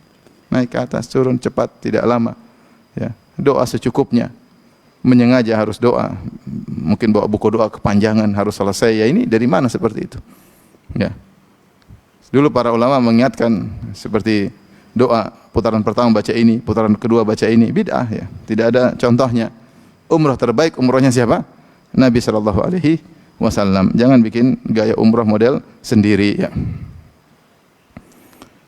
Naik ke atas, turun cepat, tidak lama. Ya, doa secukupnya. Menyengaja harus doa. Mungkin bawa buku doa kepanjangan harus selesai. Ya ini dari mana seperti itu? Ya. Dulu para ulama mengingatkan seperti doa putaran pertama baca ini, putaran kedua baca ini, bid'ah ya. Tidak ada contohnya. Umrah terbaik umrahnya siapa? Nabi sallallahu alaihi wasallam. Jangan bikin gaya umrah model sendiri ya.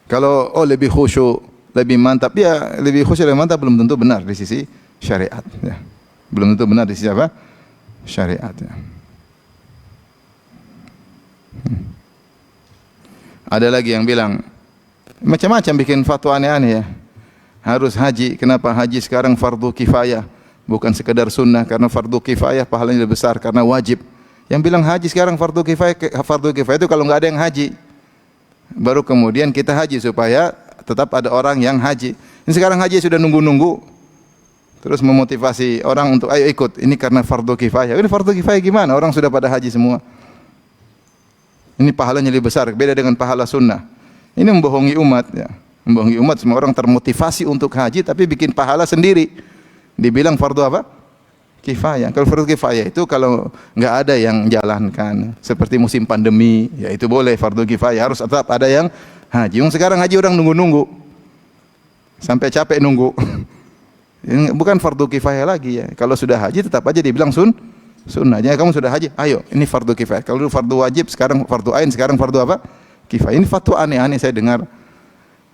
Kalau lebih khusyuk, lebih mantap, ya lebih khusyuk lebih mantap belum tentu benar di sisi syariat ya. Belum tentu benar di sisi apa? Syariat ya. Ada lagi yang bilang macam-macam bikin fatwa aneh-aneh ya. Harus haji, kenapa haji sekarang fardu kifayah, bukan sekedar sunnah, karena fardu kifayah pahalanya lebih besar karena wajib. Yang bilang haji sekarang fardu kifayah itu kalau enggak ada yang haji. Baru kemudian kita haji supaya tetap ada orang yang haji. Ini sekarang haji sudah nunggu-nunggu. Terus memotivasi orang untuk ayo ikut. Ini karena fardu kifayah. Ini fardu kifayah gimana? Orang sudah pada haji semua. Ini pahalanya lebih besar, beda dengan pahala sunnah. Ini membohongi umat ya. Membohongi umat, semua orang termotivasi untuk haji tapi bikin pahala sendiri. Dibilang fardu apa? kifayah. Kalau fardu kifayah itu kalau nggak ada yang jalankan, seperti musim pandemi, ya itu boleh fardu kifayah. Harus tetap ada yang haji. Sekarang haji orang nunggu-nunggu sampai capek nunggu. Ini bukan fardu kifayah lagi ya. Kalau sudah haji tetap aja dibilang sunnah. Jangan kamu sudah haji, ayo ini fardu kifayah. Kalau dulu fardu wajib, sekarang fardu ain, sekarang fardu apa? Kifayah. Ini fatwa aneh-aneh saya dengar.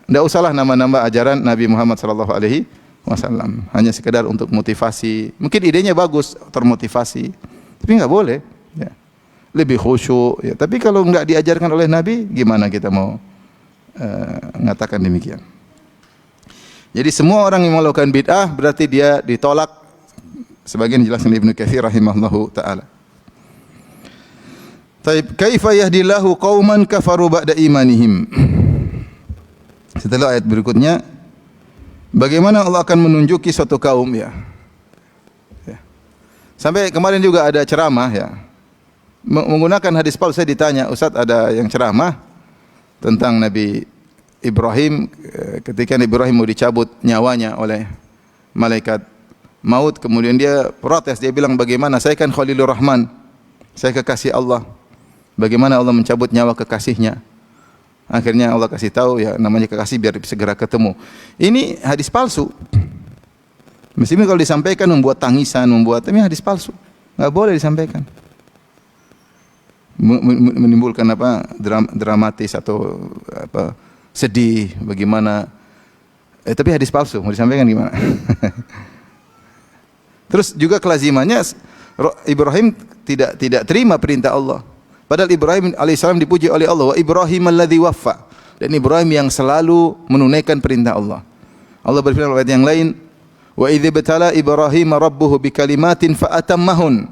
Tidak usahlah nama-nama ajaran Nabi Muhammad sallallahu alaihi wasallam. Hanya sekedar untuk motivasi. Mungkin idenya bagus, termotivasi. Tapi enggak boleh, ya. Lebih khusyuk, ya. Tapi kalau enggak diajarkan oleh Nabi, gimana kita mau mengatakan demikian? Jadi semua orang yang melakukan bid'ah berarti dia ditolak. Sebagian dijelaskan Ibnu Katsir rahimahullahu taala. Taib, kaifa yahdillahu qauman kafaru ba'da imanihim. Setelah ayat berikutnya, bagaimana Allah akan menunjuki suatu kaum ya. Sampai kemarin juga ada ceramah ya. Menggunakan hadis palsu saya ditanya, Ustaz ada yang ceramah tentang Nabi Ibrahim ketika Nabi Ibrahim mau dicabut nyawanya oleh malaikat maut, kemudian dia protes, dia bilang bagaimana saya kan Khalilur Rahman, saya kekasih Allah. Bagaimana Allah mencabut nyawa kekasihnya? Akhirnya Allah kasih tahu ya namanya kekasih biar segera ketemu. Ini hadis palsu. Mestinya kalau disampaikan membuat tangisan, ini hadis palsu. Enggak boleh disampaikan. Menimbulkan apa? Dramatis atau apa? Sedih bagaimana? Tapi hadis palsu mau disampaikan gimana? Terus juga kelazimannya Ibrahim tidak terima perintah Allah. Padahal Ibrahim alaihissalam dipuji oleh Allah, wa Ibrahim alladzi waffa. Dan Ibrahim yang selalu menunaikan perintah Allah. Allah berfirman dalam ayat yang lain, wa idz ibtala Ibrahim rabbuhu bikalimatin fa atammahun.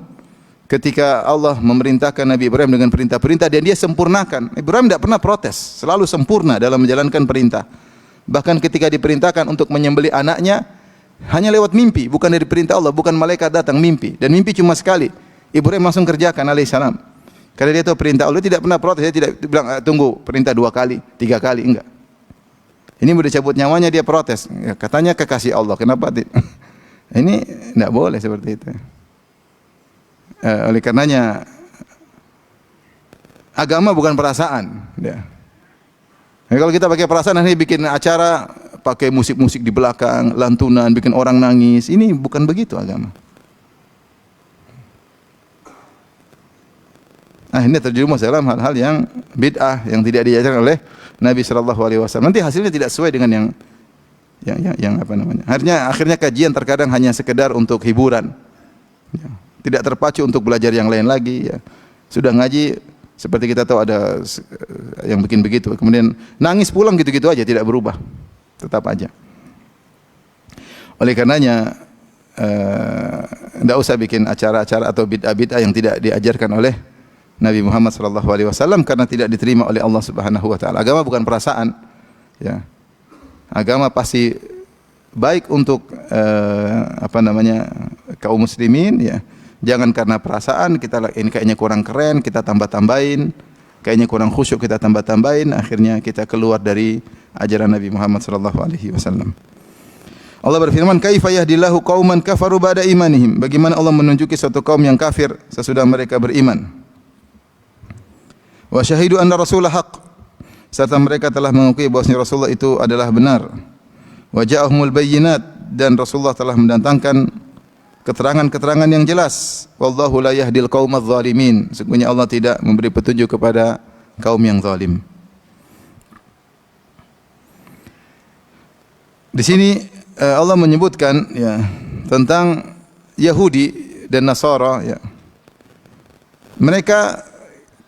Ketika Allah memerintahkan Nabi Ibrahim dengan perintah-perintah dan dia sempurnakan. Ibrahim tidak pernah protes, selalu sempurna dalam menjalankan perintah. Bahkan ketika diperintahkan untuk menyembelih anaknya hanya lewat mimpi, bukan dari perintah Allah, bukan malaikat datang, mimpi. Dan mimpi cuma sekali. Ibrahim langsung kerjakan alaihissalam. Karena dia tahu perintah Allah, dia tidak pernah protes, dia tidak bilang tunggu perintah 2 kali, 3 kali, enggak. Ini sudah cabut nyawanya dia protes. Ya, katanya kekasih Allah, kenapa? Ini tidak boleh seperti itu. Oleh karenanya agama bukan perasaan. Ya. Nah, kalau kita pakai perasaan, nanti bikin acara pakai musik-musik di belakang, lantunan, bikin orang nangis. Ini bukan begitu agama. Ini terjerumus dalam hal-hal yang bid'ah yang tidak diajarkan oleh Nabi sallallahu alaihi wasallam. Nanti hasilnya tidak sesuai dengan yang apa namanya. Akhirnya kajian terkadang hanya sekedar untuk hiburan. Ya. Tidak terpacu untuk belajar yang lain lagi ya. Sudah ngaji seperti kita tahu ada yang bikin begitu, kemudian nangis pulang gitu-gitu aja, tidak berubah. Tetap aja. Oleh karenanya tidak usah bikin acara-acara atau bid'ah-bid'ah yang tidak diajarkan oleh Nabi Muhammad sallallahu alaihi wasallam karena tidak diterima oleh Allah Subhanahu wa taala. Agama bukan perasaan. Ya. Agama pasti baik untuk kaum muslimin ya. Jangan karena perasaan kita ini kayaknya kurang keren, kita tambah-tambahin. Kayaknya kurang khusyuk, kita tambah-tambahin, akhirnya kita keluar dari ajaran Nabi Muhammad sallallahu alaihi wasallam. Allah berfirman, "Kaifa yahdillahu qauman kafaru ba'da imanihim?" Bagaimana Allah menunjuki suatu kaum yang kafir sesudah mereka beriman. Wa syahidu anna rasulah haq, serta mereka telah mengakui bahwasanya Rasulullah itu adalah benar. Wa ja'ahumul bayyinat, dan Rasulullah telah mendatangkan keterangan-keterangan yang jelas. Wallahu la yahdil qaumadz zalimin, sesungguhnya Allah tidak memberi petunjuk kepada kaum yang zalim. Di sini Allah menyebutkan ya tentang Yahudi dan Nasara ya. Mereka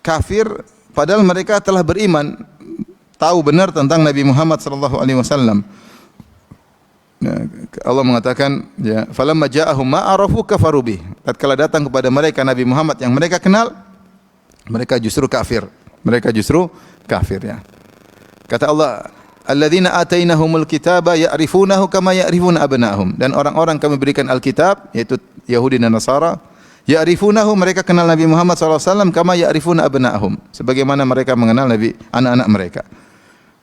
kafir padahal mereka telah beriman, tahu benar tentang Nabi Muhammad sallallahu alaihi wasallam. Allah mengatakan ya, falamma ja'ahum ma arafu kafaru bih. Tatkala datang kepada mereka Nabi Muhammad yang mereka kenal, mereka justru kafir. Mereka justru kafir ya. Kata Allah, alladzina atainahumul kitaba ya'rifunahu kama ya'rifuna abna'ahum. Dan orang-orang kami berikan Alkitab, yaitu Yahudi dan Nasara, ya'rifunahu, mereka kenal Nabi Muhammad SAW kama ya'rifuna abna'ahum, sebagaimana mereka mengenal Nabi anak-anak mereka.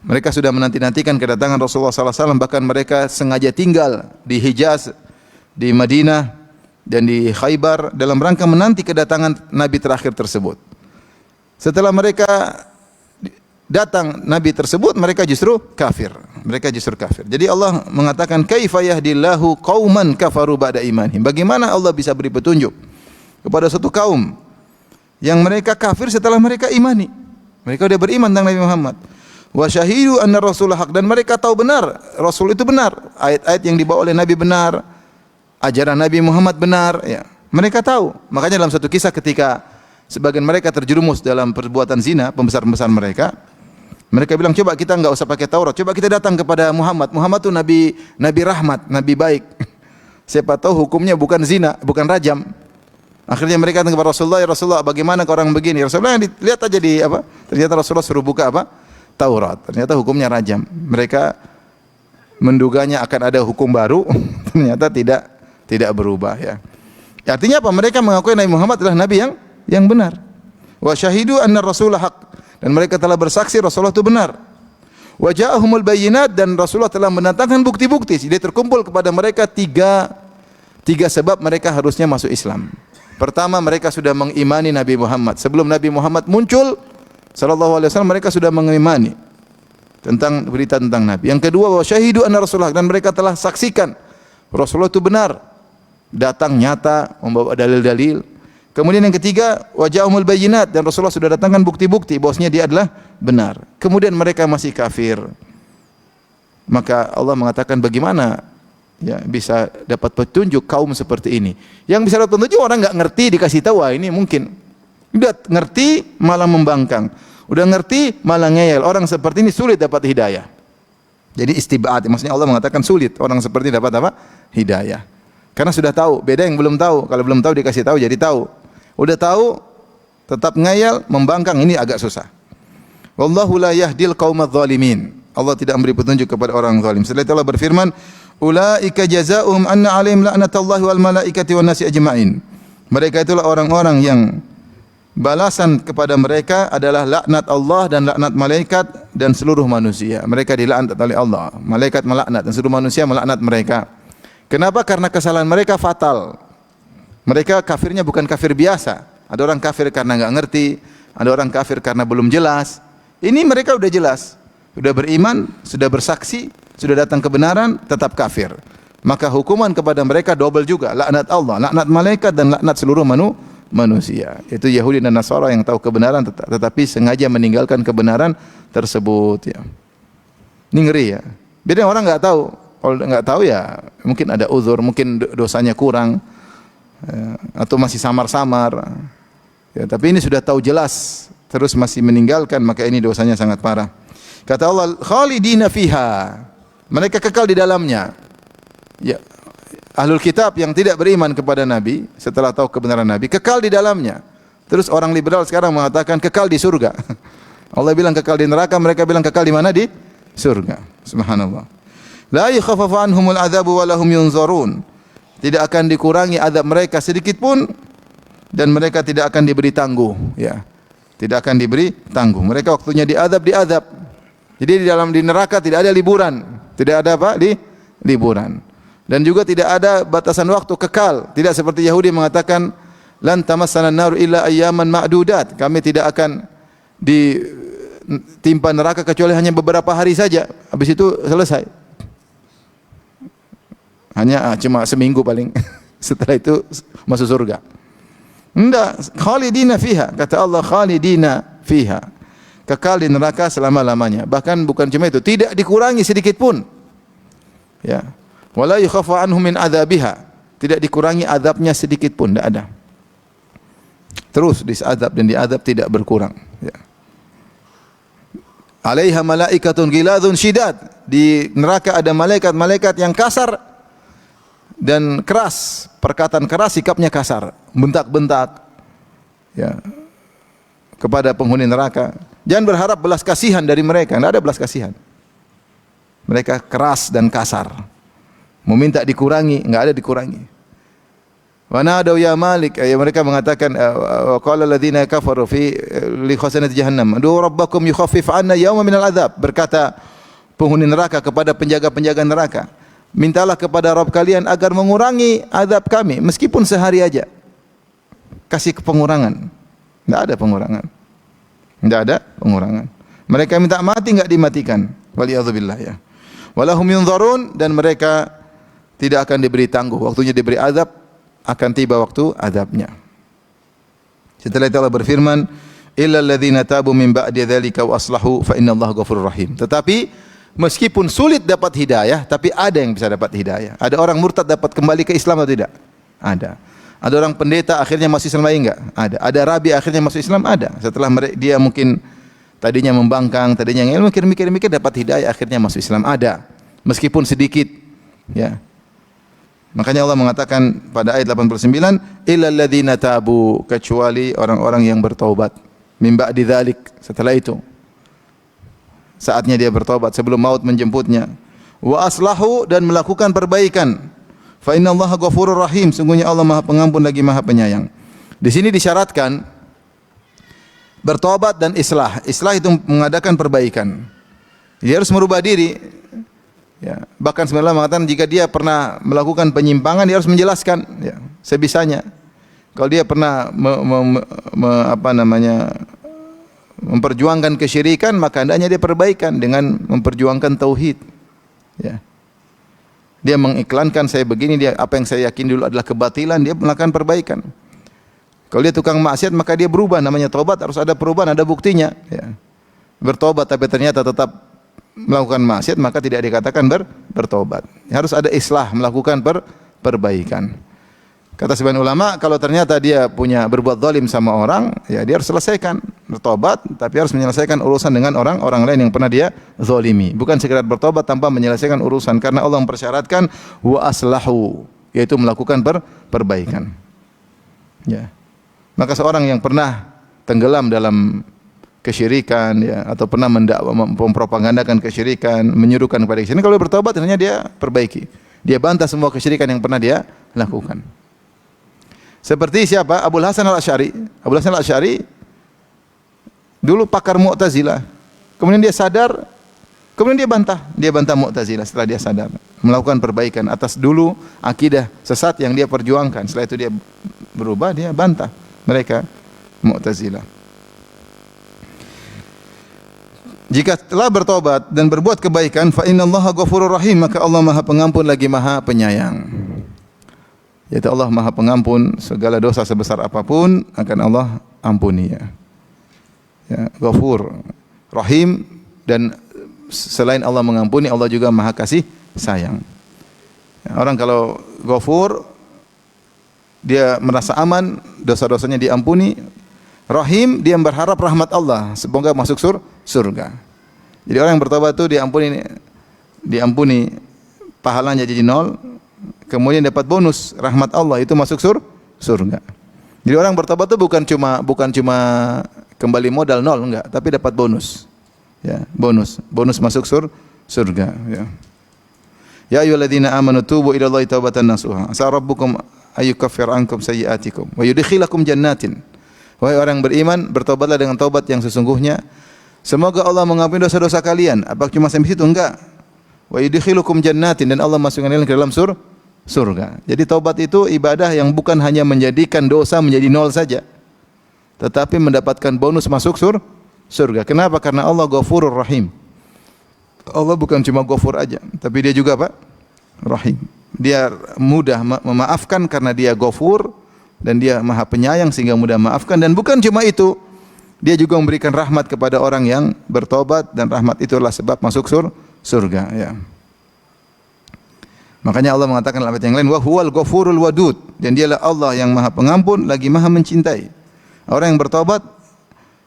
Mereka sudah menanti-nantikan kedatangan Rasulullah SAW, bahkan mereka sengaja tinggal di Hijaz, di Madinah, dan di Khaybar dalam rangka menanti kedatangan nabi terakhir tersebut. Setelah mereka datang nabi tersebut, mereka justru kafir. Mereka justru kafir. Jadi Allah mengatakan kaifa yahdillahu qauman kafaru ba'da imanihim. Bagaimana Allah bisa beri petunjuk kepada suatu kaum yang mereka kafir setelah mereka imani. Mereka sudah beriman tentang Nabi Muhammad. Wa syahidu anna rasulullah haq, dan mereka tahu benar Rasul itu benar. Ayat-ayat yang dibawa oleh Nabi benar. Ajaran Nabi Muhammad benar, ya. Mereka tahu. Makanya dalam satu kisah ketika sebagian mereka terjerumus dalam perbuatan zina, pembesar-pembesar mereka, mereka bilang, coba kita enggak usah pakai Taurat, coba kita datang kepada Muhammad. Muhammad itu nabi rahmat, nabi baik. Siapa tahu hukumnya bukan zina, bukan rajam. Akhirnya mereka datang kepada Rasulullah, ya Rasulullah, bagaimana ke orang begini? Rasulullah, lihat aja di apa? Ternyata Rasulullah suruh buka apa? Taurat. Ternyata hukumnya rajam. Mereka menduganya akan ada hukum baru, ternyata tidak berubah, ya. Artinya apa? Mereka mengakui Nabi Muhammad adalah nabi yang benar. Wa syahidu anna rasulullah haq, dan mereka telah bersaksi Rasulullah itu benar. Wa ja'ahumul bayyinat, dan Rasulullah telah mendatangkan bukti-bukti. Jadi terkumpul kepada mereka tiga sebab mereka harusnya masuk Islam. Pertama, mereka sudah mengimani Nabi Muhammad. Sebelum Nabi Muhammad muncul sallallahu alaihi wasallam, mereka sudah mengimani tentang berita tentang Nabi. Yang kedua, wa syahidu anna rasulullah, dan mereka telah saksikan Rasulullah itu benar, datang nyata membawa dalil-dalil. Kemudian yang ketiga, wajahumul bayyinat, dan Rasulullah sudah datangkan bukti-bukti bahwasanya dia adalah benar. Kemudian mereka masih kafir. Maka Allah mengatakan bagaimana ya bisa dapat petunjuk kaum seperti ini. Yang bisa dapat petunjuk orang enggak ngerti dikasih tahu, ini mungkin. Udah ngerti malah membangkang. Udah ngerti malah ngeyel. Orang seperti ini sulit dapat hidayah. Jadi istibad, maksudnya Allah mengatakan sulit orang seperti ini dapat apa? Hidayah. Karena sudah tahu, beda yang belum tahu. Kalau belum tahu dikasih tahu jadi tahu. Udah tahu tetap ngayal, membangkang, ini agak susah. Wallahu la yahdil qaumadz zalimin. Allah tidak memberi petunjuk kepada orang zalim. Setelah itu Allah berfirman, ulaika jazaohum anna 'alaihim la'natullahi wal malaikati wan nasi ajma'in. Mereka itulah orang-orang yang balasan kepada mereka adalah laknat Allah dan laknat malaikat dan seluruh manusia. Mereka dilaknat oleh Allah, malaikat melaknat dan seluruh manusia melaknat mereka. Kenapa? Karena kesalahan mereka fatal. Mereka kafirnya bukan kafir biasa. Ada orang kafir karena enggak ngerti, ada orang kafir karena belum jelas. Ini mereka sudah jelas, sudah beriman, sudah bersaksi, sudah datang kebenaran, tetap kafir. Maka hukuman kepada mereka double juga, laknat Allah, laknat malaikat dan laknat seluruh manusia. Itu Yahudi dan Nasara yang tahu kebenaran tetapi sengaja meninggalkan kebenaran tersebut, ya. Ini ngeri, ya. Beda orang enggak tahu. Kalau enggak tahu ya mungkin ada uzur, mungkin dosanya kurang, atau masih samar-samar. Ya, tapi ini sudah tahu jelas terus masih meninggalkan, maka ini dosanya sangat parah. Kata Allah, khalidina fiha. Mereka kekal di dalamnya. Ya, ahlul kitab yang tidak beriman kepada Nabi setelah tahu kebenaran Nabi kekal di dalamnya. Terus orang liberal sekarang mengatakan kekal di surga. Allah bilang kekal di neraka, mereka bilang kekal di mana? Di surga. Subhanallah. La yukhaffafu anhumul adzabu wa lahum yunzarun. Tidak akan dikurangi azab mereka sedikit pun dan mereka tidak akan diberi tangguh, ya. Tidak akan diberi tangguh. Mereka waktunya diazab. Jadi di neraka tidak ada liburan, tidak ada apa? Liburan. Dan juga tidak ada batasan waktu, kekal. Tidak seperti Yahudi mengatakan lan tamassana an-nar illa ayyaman ma'dudat. Kami tidak akan ditimpa neraka kecuali hanya beberapa hari saja. Habis itu selesai. Hanya cuma seminggu paling. Setelah itu masuk surga. Enggak, khalidina fiha. Kata Allah, khalidina fiha. Kekal di neraka selama-lamanya. Bahkan bukan cuma itu, tidak dikurangi sedikit pun. Ya. Wala yukhaffa anhum min adzabiha. Tidak dikurangi azabnya sedikit pun, tidak ada. Terus diazab dan diazab tidak berkurang, ya. Alaiha malaikatun ghiladun syidad. Di neraka ada malaikat-malaikat yang kasar dan keras, perkataan keras, sikapnya kasar, bentak-bentak, ya, kepada penghuni neraka. Jangan berharap belas kasihan dari mereka, tidak ada belas kasihan. Mereka keras dan kasar, meminta dikurangi, enggak ada dikurangi. Wa nadaw ya Malik, ya, mereka mengatakan wa qala alladziina kafaru fi li khazanati jahannam adu rabbakum yukhaffif 'anna yawman minal adzab. Berkata penghuni neraka kepada penjaga-penjaga neraka, mintalah kepada Rabb kalian agar mengurangi azab kami meskipun sehari aja. Kasih pengurangan. Enggak ada pengurangan. Enggak ada pengurangan. Mereka minta mati enggak dimatikan. Waliyadzubillah ya. Walahum yunzarun, dan mereka tidak akan diberi tangguh. Waktunya diberi azab, akan tiba waktu azabnya. Setelah itu Allah berfirman, illal ladzina tabu min ba'di dzalika wa aslahu fa innallaha ghafurur rahim. Tetapi meskipun sulit dapat hidayah, tapi ada yang bisa dapat hidayah. Ada orang murtad dapat kembali ke Islam atau tidak? Ada. Ada orang pendeta akhirnya masuk Islam lagi enggak? Ada. Ada rabi akhirnya masuk Islam? Ada. Setelah dia mungkin tadinya membangkang, tadinya mikir-mikir dapat hidayah, akhirnya masuk Islam. Ada. Meskipun sedikit, ya. Makanya Allah mengatakan pada ayat 89, illal ladzina tabu, kecuali orang-orang yang bertaubat. Min ba'di dzalik, setelah itu. Saatnya dia bertaubat sebelum maut menjemputnya. Wa aslahu, dan melakukan perbaikan. Fa innallaha ghafurur rahim, sungguhnya Allah Maha Pengampun lagi Maha Penyayang. Di sini disyaratkan bertobat dan islah. Islah itu mengadakan perbaikan. Dia harus merubah diri. Ya, bahkan sebenarnya mengatakan jika dia pernah melakukan penyimpangan, dia harus menjelaskan, ya, sebisanya. Kalau dia pernah memperjuangkan kesyirikan, maka hendaknya dia perbaikan dengan memperjuangkan tauhid. Ya. Dia mengiklankan saya begini, dia apa yang saya yakin dulu adalah kebatilan, dia melakukan perbaikan. Kalau dia tukang maksiat, maka dia berubah, namanya taubat, harus ada perubahan, ada buktinya. Ya. Bertobat tapi ternyata tetap melakukan maksiat, maka tidak dikatakan bertobat. Harus ada islah, melakukan perbaikan. Kata sebagian ulama, kalau ternyata dia punya berbuat zalim sama orang, ya dia harus selesaikan, bertobat, tapi harus menyelesaikan urusan dengan orang lain yang pernah dia zalimi. Bukan sekedar bertobat tanpa menyelesaikan urusan, karena Allah mempersyaratkan wa aslahu, yaitu melakukan perbaikan. Ya. Maka seorang yang pernah tenggelam dalam kesyirikan, ya, atau pernah mempropagandakan kesyirikan, menyuruhkan kepada kesyirikan, kalau bertobat ternyata dia perbaiki. Dia bantah semua kesyirikan yang pernah dia lakukan. Seperti siapa? Abul Hasan Al-Asy'ari. Abul Hasan Al-Asy'ari dulu pakar Mu'tazilah. Kemudian dia sadar, kemudian dia bantah Mu'tazilah setelah dia sadar, melakukan perbaikan atas dulu akidah sesat yang dia perjuangkan. Setelah itu dia berubah, dia bantah mereka Mu'tazilah. Jika telah bertobat dan berbuat kebaikan, fa innallaha ghafurur rahim, maka Allah Maha Pengampun lagi Maha Penyayang. Yaitu Allah Maha Pengampun, segala dosa sebesar apapun akan Allah ampuni, ya. Ya, Ghafur, Rahim, dan selain Allah mengampuni, Allah juga Maha kasih sayang. Ya, orang kalau Ghafur, dia merasa aman, dosa-dosanya diampuni. Rahim, dia berharap rahmat Allah, semoga masuk surga. Jadi orang yang bertobat itu diampuni pahalanya jadi 0, kemudian dapat bonus rahmat Allah, itu masuk surga. Jadi orang bertobat itu bukan cuma kembali modal 0, enggak, tapi dapat bonus. Ya, bonus masuk surga, ya. Ya ayyuhalladzina amanu tubu ilallahi taubatan nasuha. Asa rabbukum ayyukaffir ankum sayyi'atikum wa yudkhilakum jannatin. Wahai orang beriman, bertobatlah dengan taubat yang sesungguhnya. Semoga Allah mengampuni dosa-dosa kalian. Apakah cuma sampai situ? Enggak. Wa yudkhilukum jannatin, dan Allah masukkan kalian ke dalam surga. Jadi taubat itu ibadah yang bukan hanya menjadikan dosa menjadi 0 saja, tetapi mendapatkan bonus masuk surga. Kenapa? Karena Allah Ghafurur Rahim. Allah bukan cuma Ghafur aja, tapi dia juga apa? Rahim. Dia mudah memaafkan karena dia Ghafur, dan dia Maha Penyayang sehingga mudah maafkan. Dan bukan cuma itu, dia juga memberikan rahmat kepada orang yang bertobat, dan rahmat itulah sebab masuk surga, ya. Makanya Allah mengatakan dalam ayat yang lain, wa huwal ghafurul wadud, dan dialah Allah yang Maha Pengampun lagi Maha mencintai. Orang yang bertobat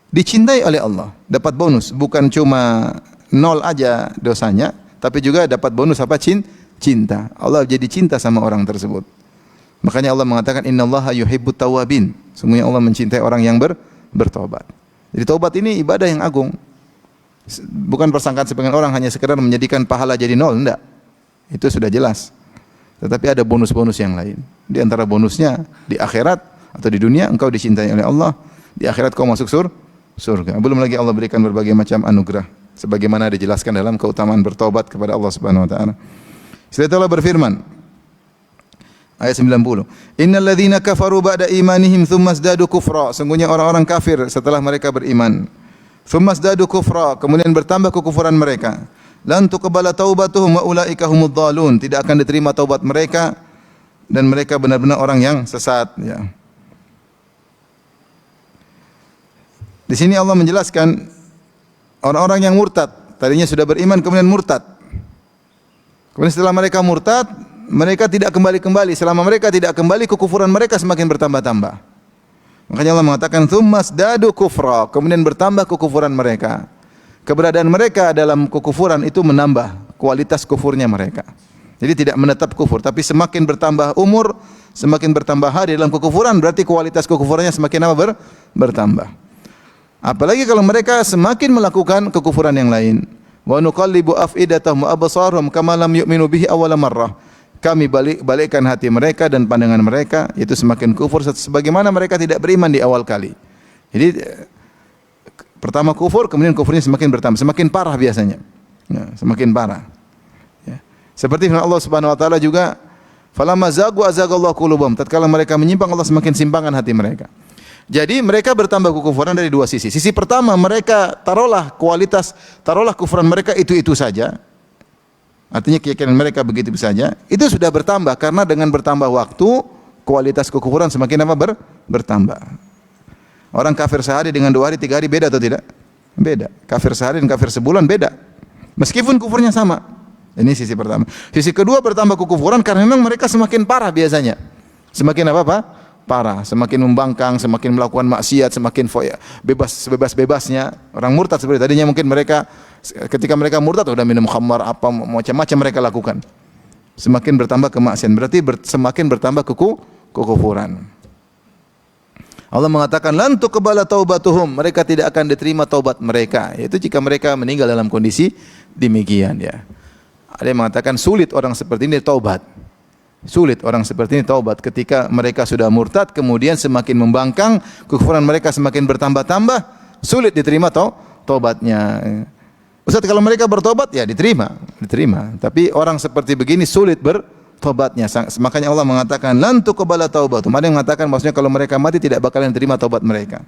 dicintai oleh Allah, dapat bonus, bukan cuma 0 aja dosanya, tapi juga dapat bonus apa? Cinta. Allah jadi cinta sama orang tersebut. Makanya Allah mengatakan innallaha yuhibbut tawwabin. Sungguhnya Allah mencintai orang yang bertobat. Jadi taubat ini ibadah yang agung. Bukan persangkaan sebagian orang hanya sekedar menjadikan pahala jadi 0, enggak. Itu sudah jelas. Tetapi ada bonus-bonus yang lain. Di antara bonusnya di akhirat atau di dunia engkau dicintai oleh Allah, di akhirat kau masuk surga. Belum lagi Allah berikan berbagai macam anugerah sebagaimana dijelaskan dalam keutamaan bertobat kepada Allah Subhanahu wa taala. Setelah itu Allah berfirman, ayat 90. Innal ladzina kafaru ba'da imanihim tsumma zdadu kufra. Sungguhnya orang-orang kafir setelah mereka beriman. Tsumma zdadu kufra, kemudian bertambah kekufuran mereka. Lan tuqbala taubatuhum wa ulaika humudz dhalun. Tidak akan diterima taubat mereka dan mereka benar-benar orang yang sesat, ya. Di sini Allah menjelaskan orang-orang yang murtad, tadinya sudah beriman kemudian murtad. Kemudian setelah mereka murtad, mereka tidak kembali-kembali. Selama mereka tidak kembali, kekufuran mereka semakin bertambah-tambah. Makanya Allah mengatakan tsumma zdadu kufra, kemudian bertambah kekufuran mereka. Keberadaan mereka dalam kekufuran itu menambah kualitas kufurnya mereka. Jadi tidak menetap kufur, tapi semakin bertambah umur, semakin bertambah hari dalam kekufuran, berarti kualitas kekufurannya semakin apa? Bertambah. Apalagi kalau mereka semakin melakukan kekufuran yang lain. Wa nuqallibu afidatahum wa absarahum kama lam yu'minu bihi awwala marrah. Kami balikkan hati mereka dan pandangan mereka, itu semakin kufur sebagaimana mereka tidak beriman di awal kali. Jadi pertama kufur, kemudian kufurnya semakin bertambah, semakin parah biasanya. Ya, semakin parah. Ya. Seperti firman Allah Subhanahu wa taala juga, falamma zagu azagallahu qulubahum. Tatkala mereka menyimpang, Allah semakin simpangkan hati mereka. Jadi mereka bertambah kekufuran dari dua sisi. Sisi pertama, mereka taruhlah kufuran mereka itu saja. Artinya keyakinan mereka begitu saja. Itu sudah bertambah karena dengan bertambah waktu, kualitas kekufuran semakin apa? Bertambah. Orang kafir sehari dengan 2 hari, 3 hari beda atau tidak? Beda. Kafir sehari dan kafir sebulan beda. Meskipun kufurnya sama. Ini sisi pertama. Sisi kedua, bertambah kekufuran karena memang mereka semakin parah biasanya. Semakin apa? Parah, semakin membangkang, semakin melakukan maksiat, semakin bebas-bebasnya. Orang murtad seperti tadinya mungkin mereka ketika mereka murtad sudah minum khamar, apa macam-macam mereka lakukan. Semakin bertambah kemaksiatan, berarti semakin bertambah kekufuran. Allah mengatakan lan tuqbala taubatuhum, mereka tidak akan diterima taubat mereka, yaitu jika mereka meninggal dalam kondisi demikian, ya. Ada yang mengatakan sulit orang seperti ini taubat. Sulit orang seperti ini taubat ketika mereka sudah murtad, kemudian semakin membangkang, kekufuran mereka semakin bertambah-tambah, sulit diterima taubatnya. Ustaz, kalau mereka bertobat ya diterima. Tapi orang seperti begini sulit bertobatnya. Makanya Allah mengatakan lan tuqbala taubatuhum. Ada yang mengatakan maksudnya kalau mereka mati tidak bakalan diterima taubat mereka.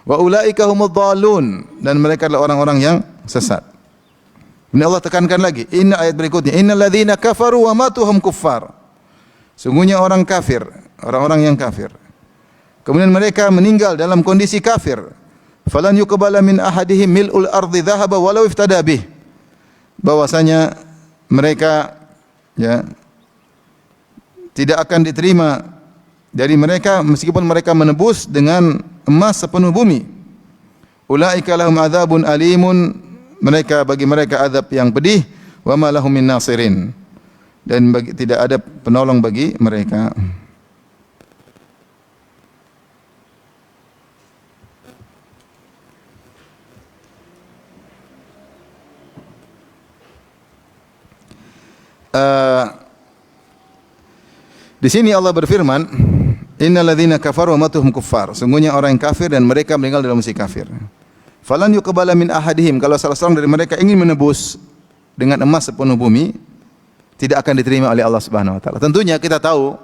Wa ulaika humudz dhalun, dan mereka adalah orang-orang yang sesat. Ini Allah tekankan lagi, ayat berikutnya, innal ladzina kafaru wa matu hum kuffar. Sungguhnya orang kafir, orang-orang yang kafir, kemudian mereka meninggal dalam kondisi kafir. Falan yuqbala min ahadihim mil'ul ardi dhahaba walau iftada bih. Bahwasanya mereka, ya, tidak akan diterima dari mereka meskipun mereka menebus dengan emas sepenuh bumi. Ulaika lahum adzabun alimun, bagi mereka azab yang pedih, wa ma lahum min nasirin, dan tidak ada penolong bagi mereka. Di sini Allah berfirman, innal ladzina kafaru wa matuhum kuffar. Sungguhnya orang yang kafir dan mereka meninggal dalam kondisi kafir. Falan yuqbala min ahadihim, kalau salah seorang dari mereka ingin menebus dengan emas sepenuh bumi, tidak akan diterima oleh Allah Subhanahu wa taala. Tentunya kita tahu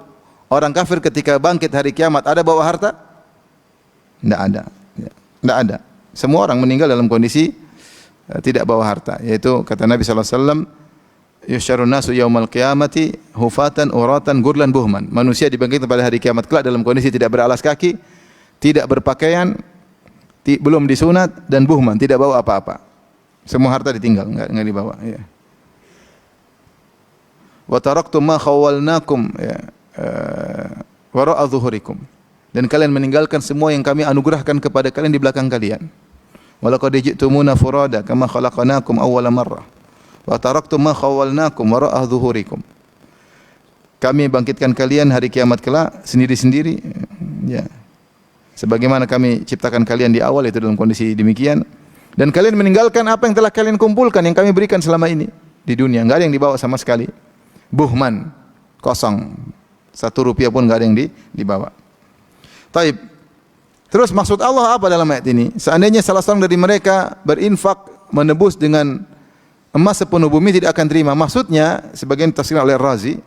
orang kafir ketika bangkit hari kiamat ada bawa harta? Tidak ada. Tidak ada. Semua orang meninggal dalam kondisi tidak bawa harta. Yaitu kata Nabi sallallahu alaihi wasallam, yusyarun nasu yaumal qiyamati hufatan uratan gurlan buhman. Manusia dibangkitkan pada hari kiamat kelak dalam kondisi tidak beralas kaki, tidak berpakaian, belum disunat, dan buhman, tidak bawa apa-apa. Semua harta ditinggal, enggak dibawa, ya. Wa taraktum ma khawwalnakum, ya, wara'a zuhurikum. Dan kalian meninggalkan semua yang kami anugerahkan kepada kalian di belakang kalian. Wa laqad ji'tumuna furada kama khalaqnakum awwala marrah. Wa taraktum ma khawwalnakum wara'a zuhurikum. Kami bangkitkan kalian hari kiamat kelak sendiri-sendiri, ya. Sebagaimana kami ciptakan kalian di awal, itu dalam kondisi demikian. Dan kalian meninggalkan apa yang telah kalian kumpulkan, yang kami berikan selama ini di dunia. Enggak ada yang dibawa sama sekali. Buhman, kosong. 1 rupiah pun enggak ada yang dibawa. Taib. Terus maksud Allah apa dalam ayat ini? Seandainya salah seorang dari mereka berinfak menebus dengan emas sepenuh bumi tidak akan terima. Maksudnya, sebagian tafsir oleh Razi,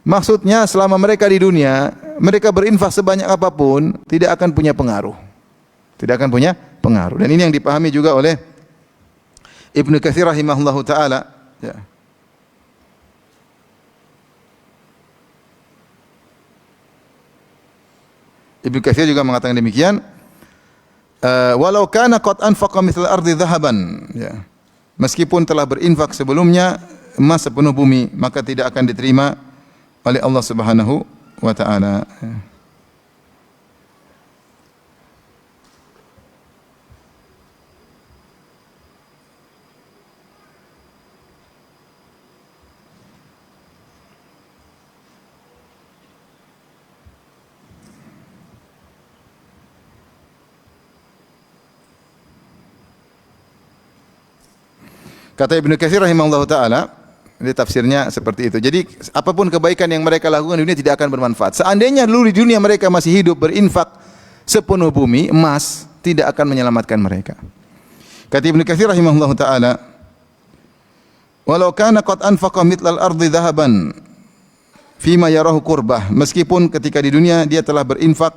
maksudnya selama mereka di dunia, mereka berinfak sebanyak apapun, tidak akan punya pengaruh. Tidak akan punya pengaruh. Dan ini yang dipahami juga oleh Ibnu Katsir rahimahullahu taala, ya. Ibnu Katsir juga mengatakan demikian. Walau kana qad anfaqa mithla ardi dhahaban, ya. Meskipun telah berinfak sebelumnya emas sepenuh bumi, maka tidak akan diterima oleh Allah Subhanahu wa taala. Kata Ibnu Katsir rahimahullahu taala, ini tafsirnya seperti itu. Jadi apapun kebaikan yang mereka lakukan di dunia tidak akan bermanfaat. Seandainya dulu di dunia mereka masih hidup berinfak sepenuh bumi emas, tidak akan menyelamatkan mereka. Kata Ibnu Katsir rahimahullahu taala, walau kana qad anfaqa mithlal ardi dhahaban fima yarahu qurbah, meskipun ketika di dunia dia telah berinfak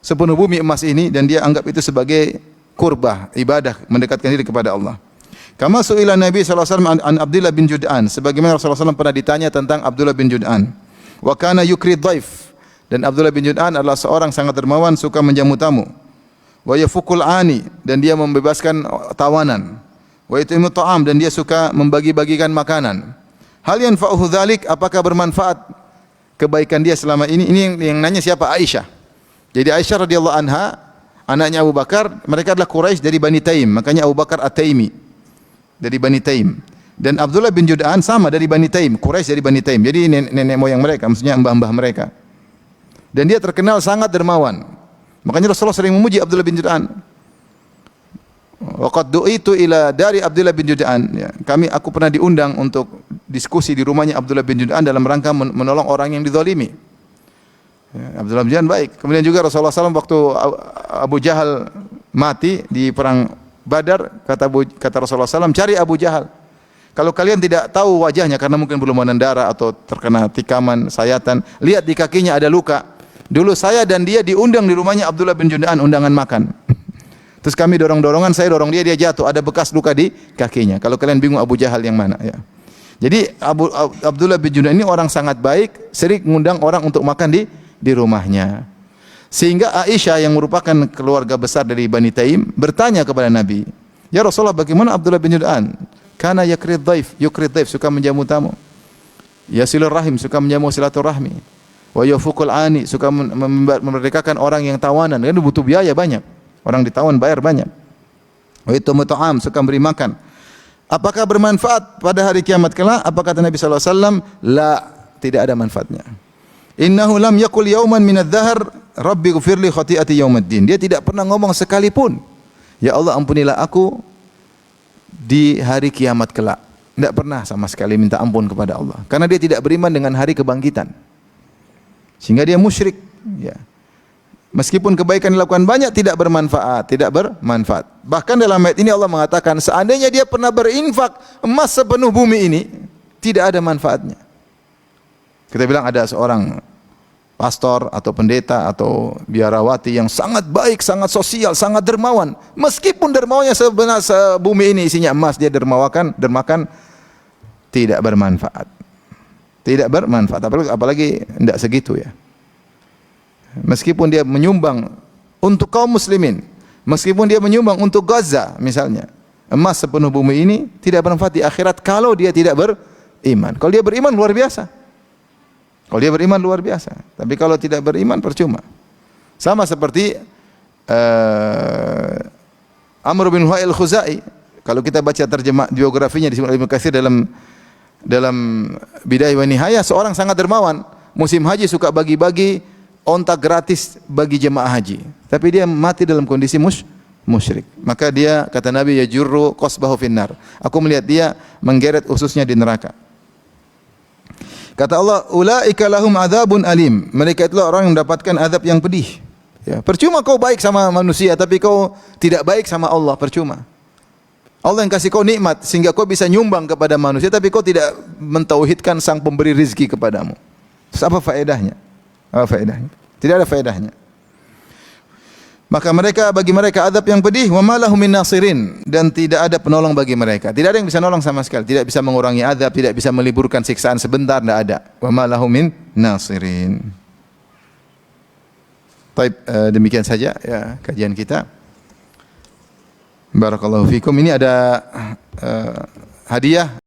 sepenuh bumi emas ini dan dia anggap itu sebagai qurbah, ibadah, mendekatkan diri kepada Allah. Kama su'ila Nabi sallallahu alaihi wasallam an Abdullah bin Jud'an, sebagaimana Rasulullah SAW pernah ditanya tentang Abdullah bin Jud'an. Wa kana yukri dhaif, dan Abdullah bin Jud'an adalah seorang sangat dermawan, suka menjamu tamu. Wa yafukul ani, dan dia membebaskan tawanan. Wa yutimu ta'am, dan dia suka membagi-bagikan makanan. Hal yanfa'uhu dzalik, apakah bermanfaat kebaikan dia selama ini? Ini yang nanya siapa? Aisyah. Jadi Aisyah radhiyallahu anha, anaknya Abu Bakar, mereka adalah Quraisy dari Bani Taim, makanya Abu Bakar At-Taimi dari Bani Taim. Dan Abdullah bin Jud'an sama dari Bani Taim, Quraisy dari Bani Taim. Jadi nenek moyang mereka, maksudnya mbah-mbah mereka. Dan dia terkenal sangat dermawan. Makanya Rasulullah sering memuji Abdullah bin Jud'an. Wa qad du'itu ila dari Abdullah bin Jud'an. Ya, aku pernah diundang untuk diskusi di rumahnya Abdullah bin Jud'an dalam rangka menolong orang yang dizalimi. Ya, Abdullah bin Jud'an baik. Kemudian juga Rasulullah SAW waktu Abu Jahal mati di perang Badar, kata Rasulullah SAW, cari Abu Jahal. Kalau kalian tidak tahu wajahnya karena mungkin belum menendara atau terkena tikaman, sayatan, lihat di kakinya ada luka. Dulu saya dan dia diundang di rumahnya Abdullah bin Jud'an, undangan makan. Terus kami dorong-dorongan, saya dorong dia, dia jatuh, ada bekas luka di kakinya. Kalau kalian bingung Abu Jahal yang mana, ya. Jadi Abdullah bin Jud'an ini orang sangat baik, sering mengundang orang untuk makan di rumahnya. Sehingga Aisyah yang merupakan keluarga besar dari Bani Taim bertanya kepada Nabi, "Ya Rasulullah, bagaimana Abdullah bin Jud'an? Kana yukrid dhaif, suka menjamu tamu. Yasilur rahim, suka menjamu silaturahmi. Wa yafukul ani, suka memerdekakan orang yang tawanan, kan butuh biaya banyak. Orang ditawan bayar banyak. Wa yatumu ta'am, suka memberi makan. Apakah bermanfaat pada hari kiamat kelak?" Apa kata Nabi sallallahu alaihi wasallam? La, tidak ada manfaatnya. Innahu lam yaqul yauman minadh-dhahr Rabbi ghfirli khati'ati yaumiddin. Dia tidak pernah ngomong sekalipun, "Ya Allah, ampunilah aku di hari kiamat kelak." Tidak pernah sama sekali minta ampun kepada Allah, karena dia tidak beriman dengan hari kebangkitan. Sehingga dia musyrik, ya. Meskipun kebaikan dilakukan banyak, tidak bermanfaat. Bahkan dalam ayat ini Allah mengatakan, seandainya dia pernah berinfak emas sepenuh bumi ini, tidak ada manfaatnya. Kita bilang ada seorang pastor atau pendeta atau biarawati yang sangat baik, sangat sosial, sangat dermawan. Meskipun dermawannya sebenarnya sebumi ini isinya emas, dia dermakan, tidak bermanfaat. Tidak bermanfaat, apalagi tidak segitu, ya. Meskipun dia menyumbang untuk kaum muslimin, meskipun dia menyumbang untuk Gaza misalnya, emas sepenuh bumi ini tidak bermanfaat di akhirat kalau dia tidak beriman. Kalau dia beriman luar biasa. Tapi kalau tidak beriman percuma. Sama seperti Amr bin Huwail Khuzai. Kalau kita baca terjemah biografinya di Ibnu Katsir dalam Bidayah wa Nihayah, seorang sangat dermawan. Musim haji suka bagi-bagi onta gratis bagi jemaah haji. Tapi dia mati dalam kondisi musyrik. Maka dia, kata Nabi, yajurru qasbahu finnar. Aku melihat dia menggeret ususnya di neraka. Kata Allah, ulaika lahum adzabun alim. Mereka itulah orang yang mendapatkan azab yang pedih. Ya, percuma kau baik sama manusia tapi kau tidak baik sama Allah, percuma. Allah yang kasih kau nikmat sehingga kau bisa nyumbang kepada manusia, tapi kau tidak mentauhidkan sang pemberi rizki kepadamu. Terus apa faedahnya? Apa faedahnya? Tidak ada faedahnya. Maka bagi mereka azab yang pedih, wa ma lahum min nasirin, dan tidak ada penolong bagi mereka. Tidak ada yang bisa nolong sama sekali, tidak bisa mengurangi azab, tidak bisa meliburkan siksaan sebentar, tidak ada. Wa ma lahum min nasirin. Baik, demikian saja ya kajian kita. Barakallahu fikum. Ini ada hadiah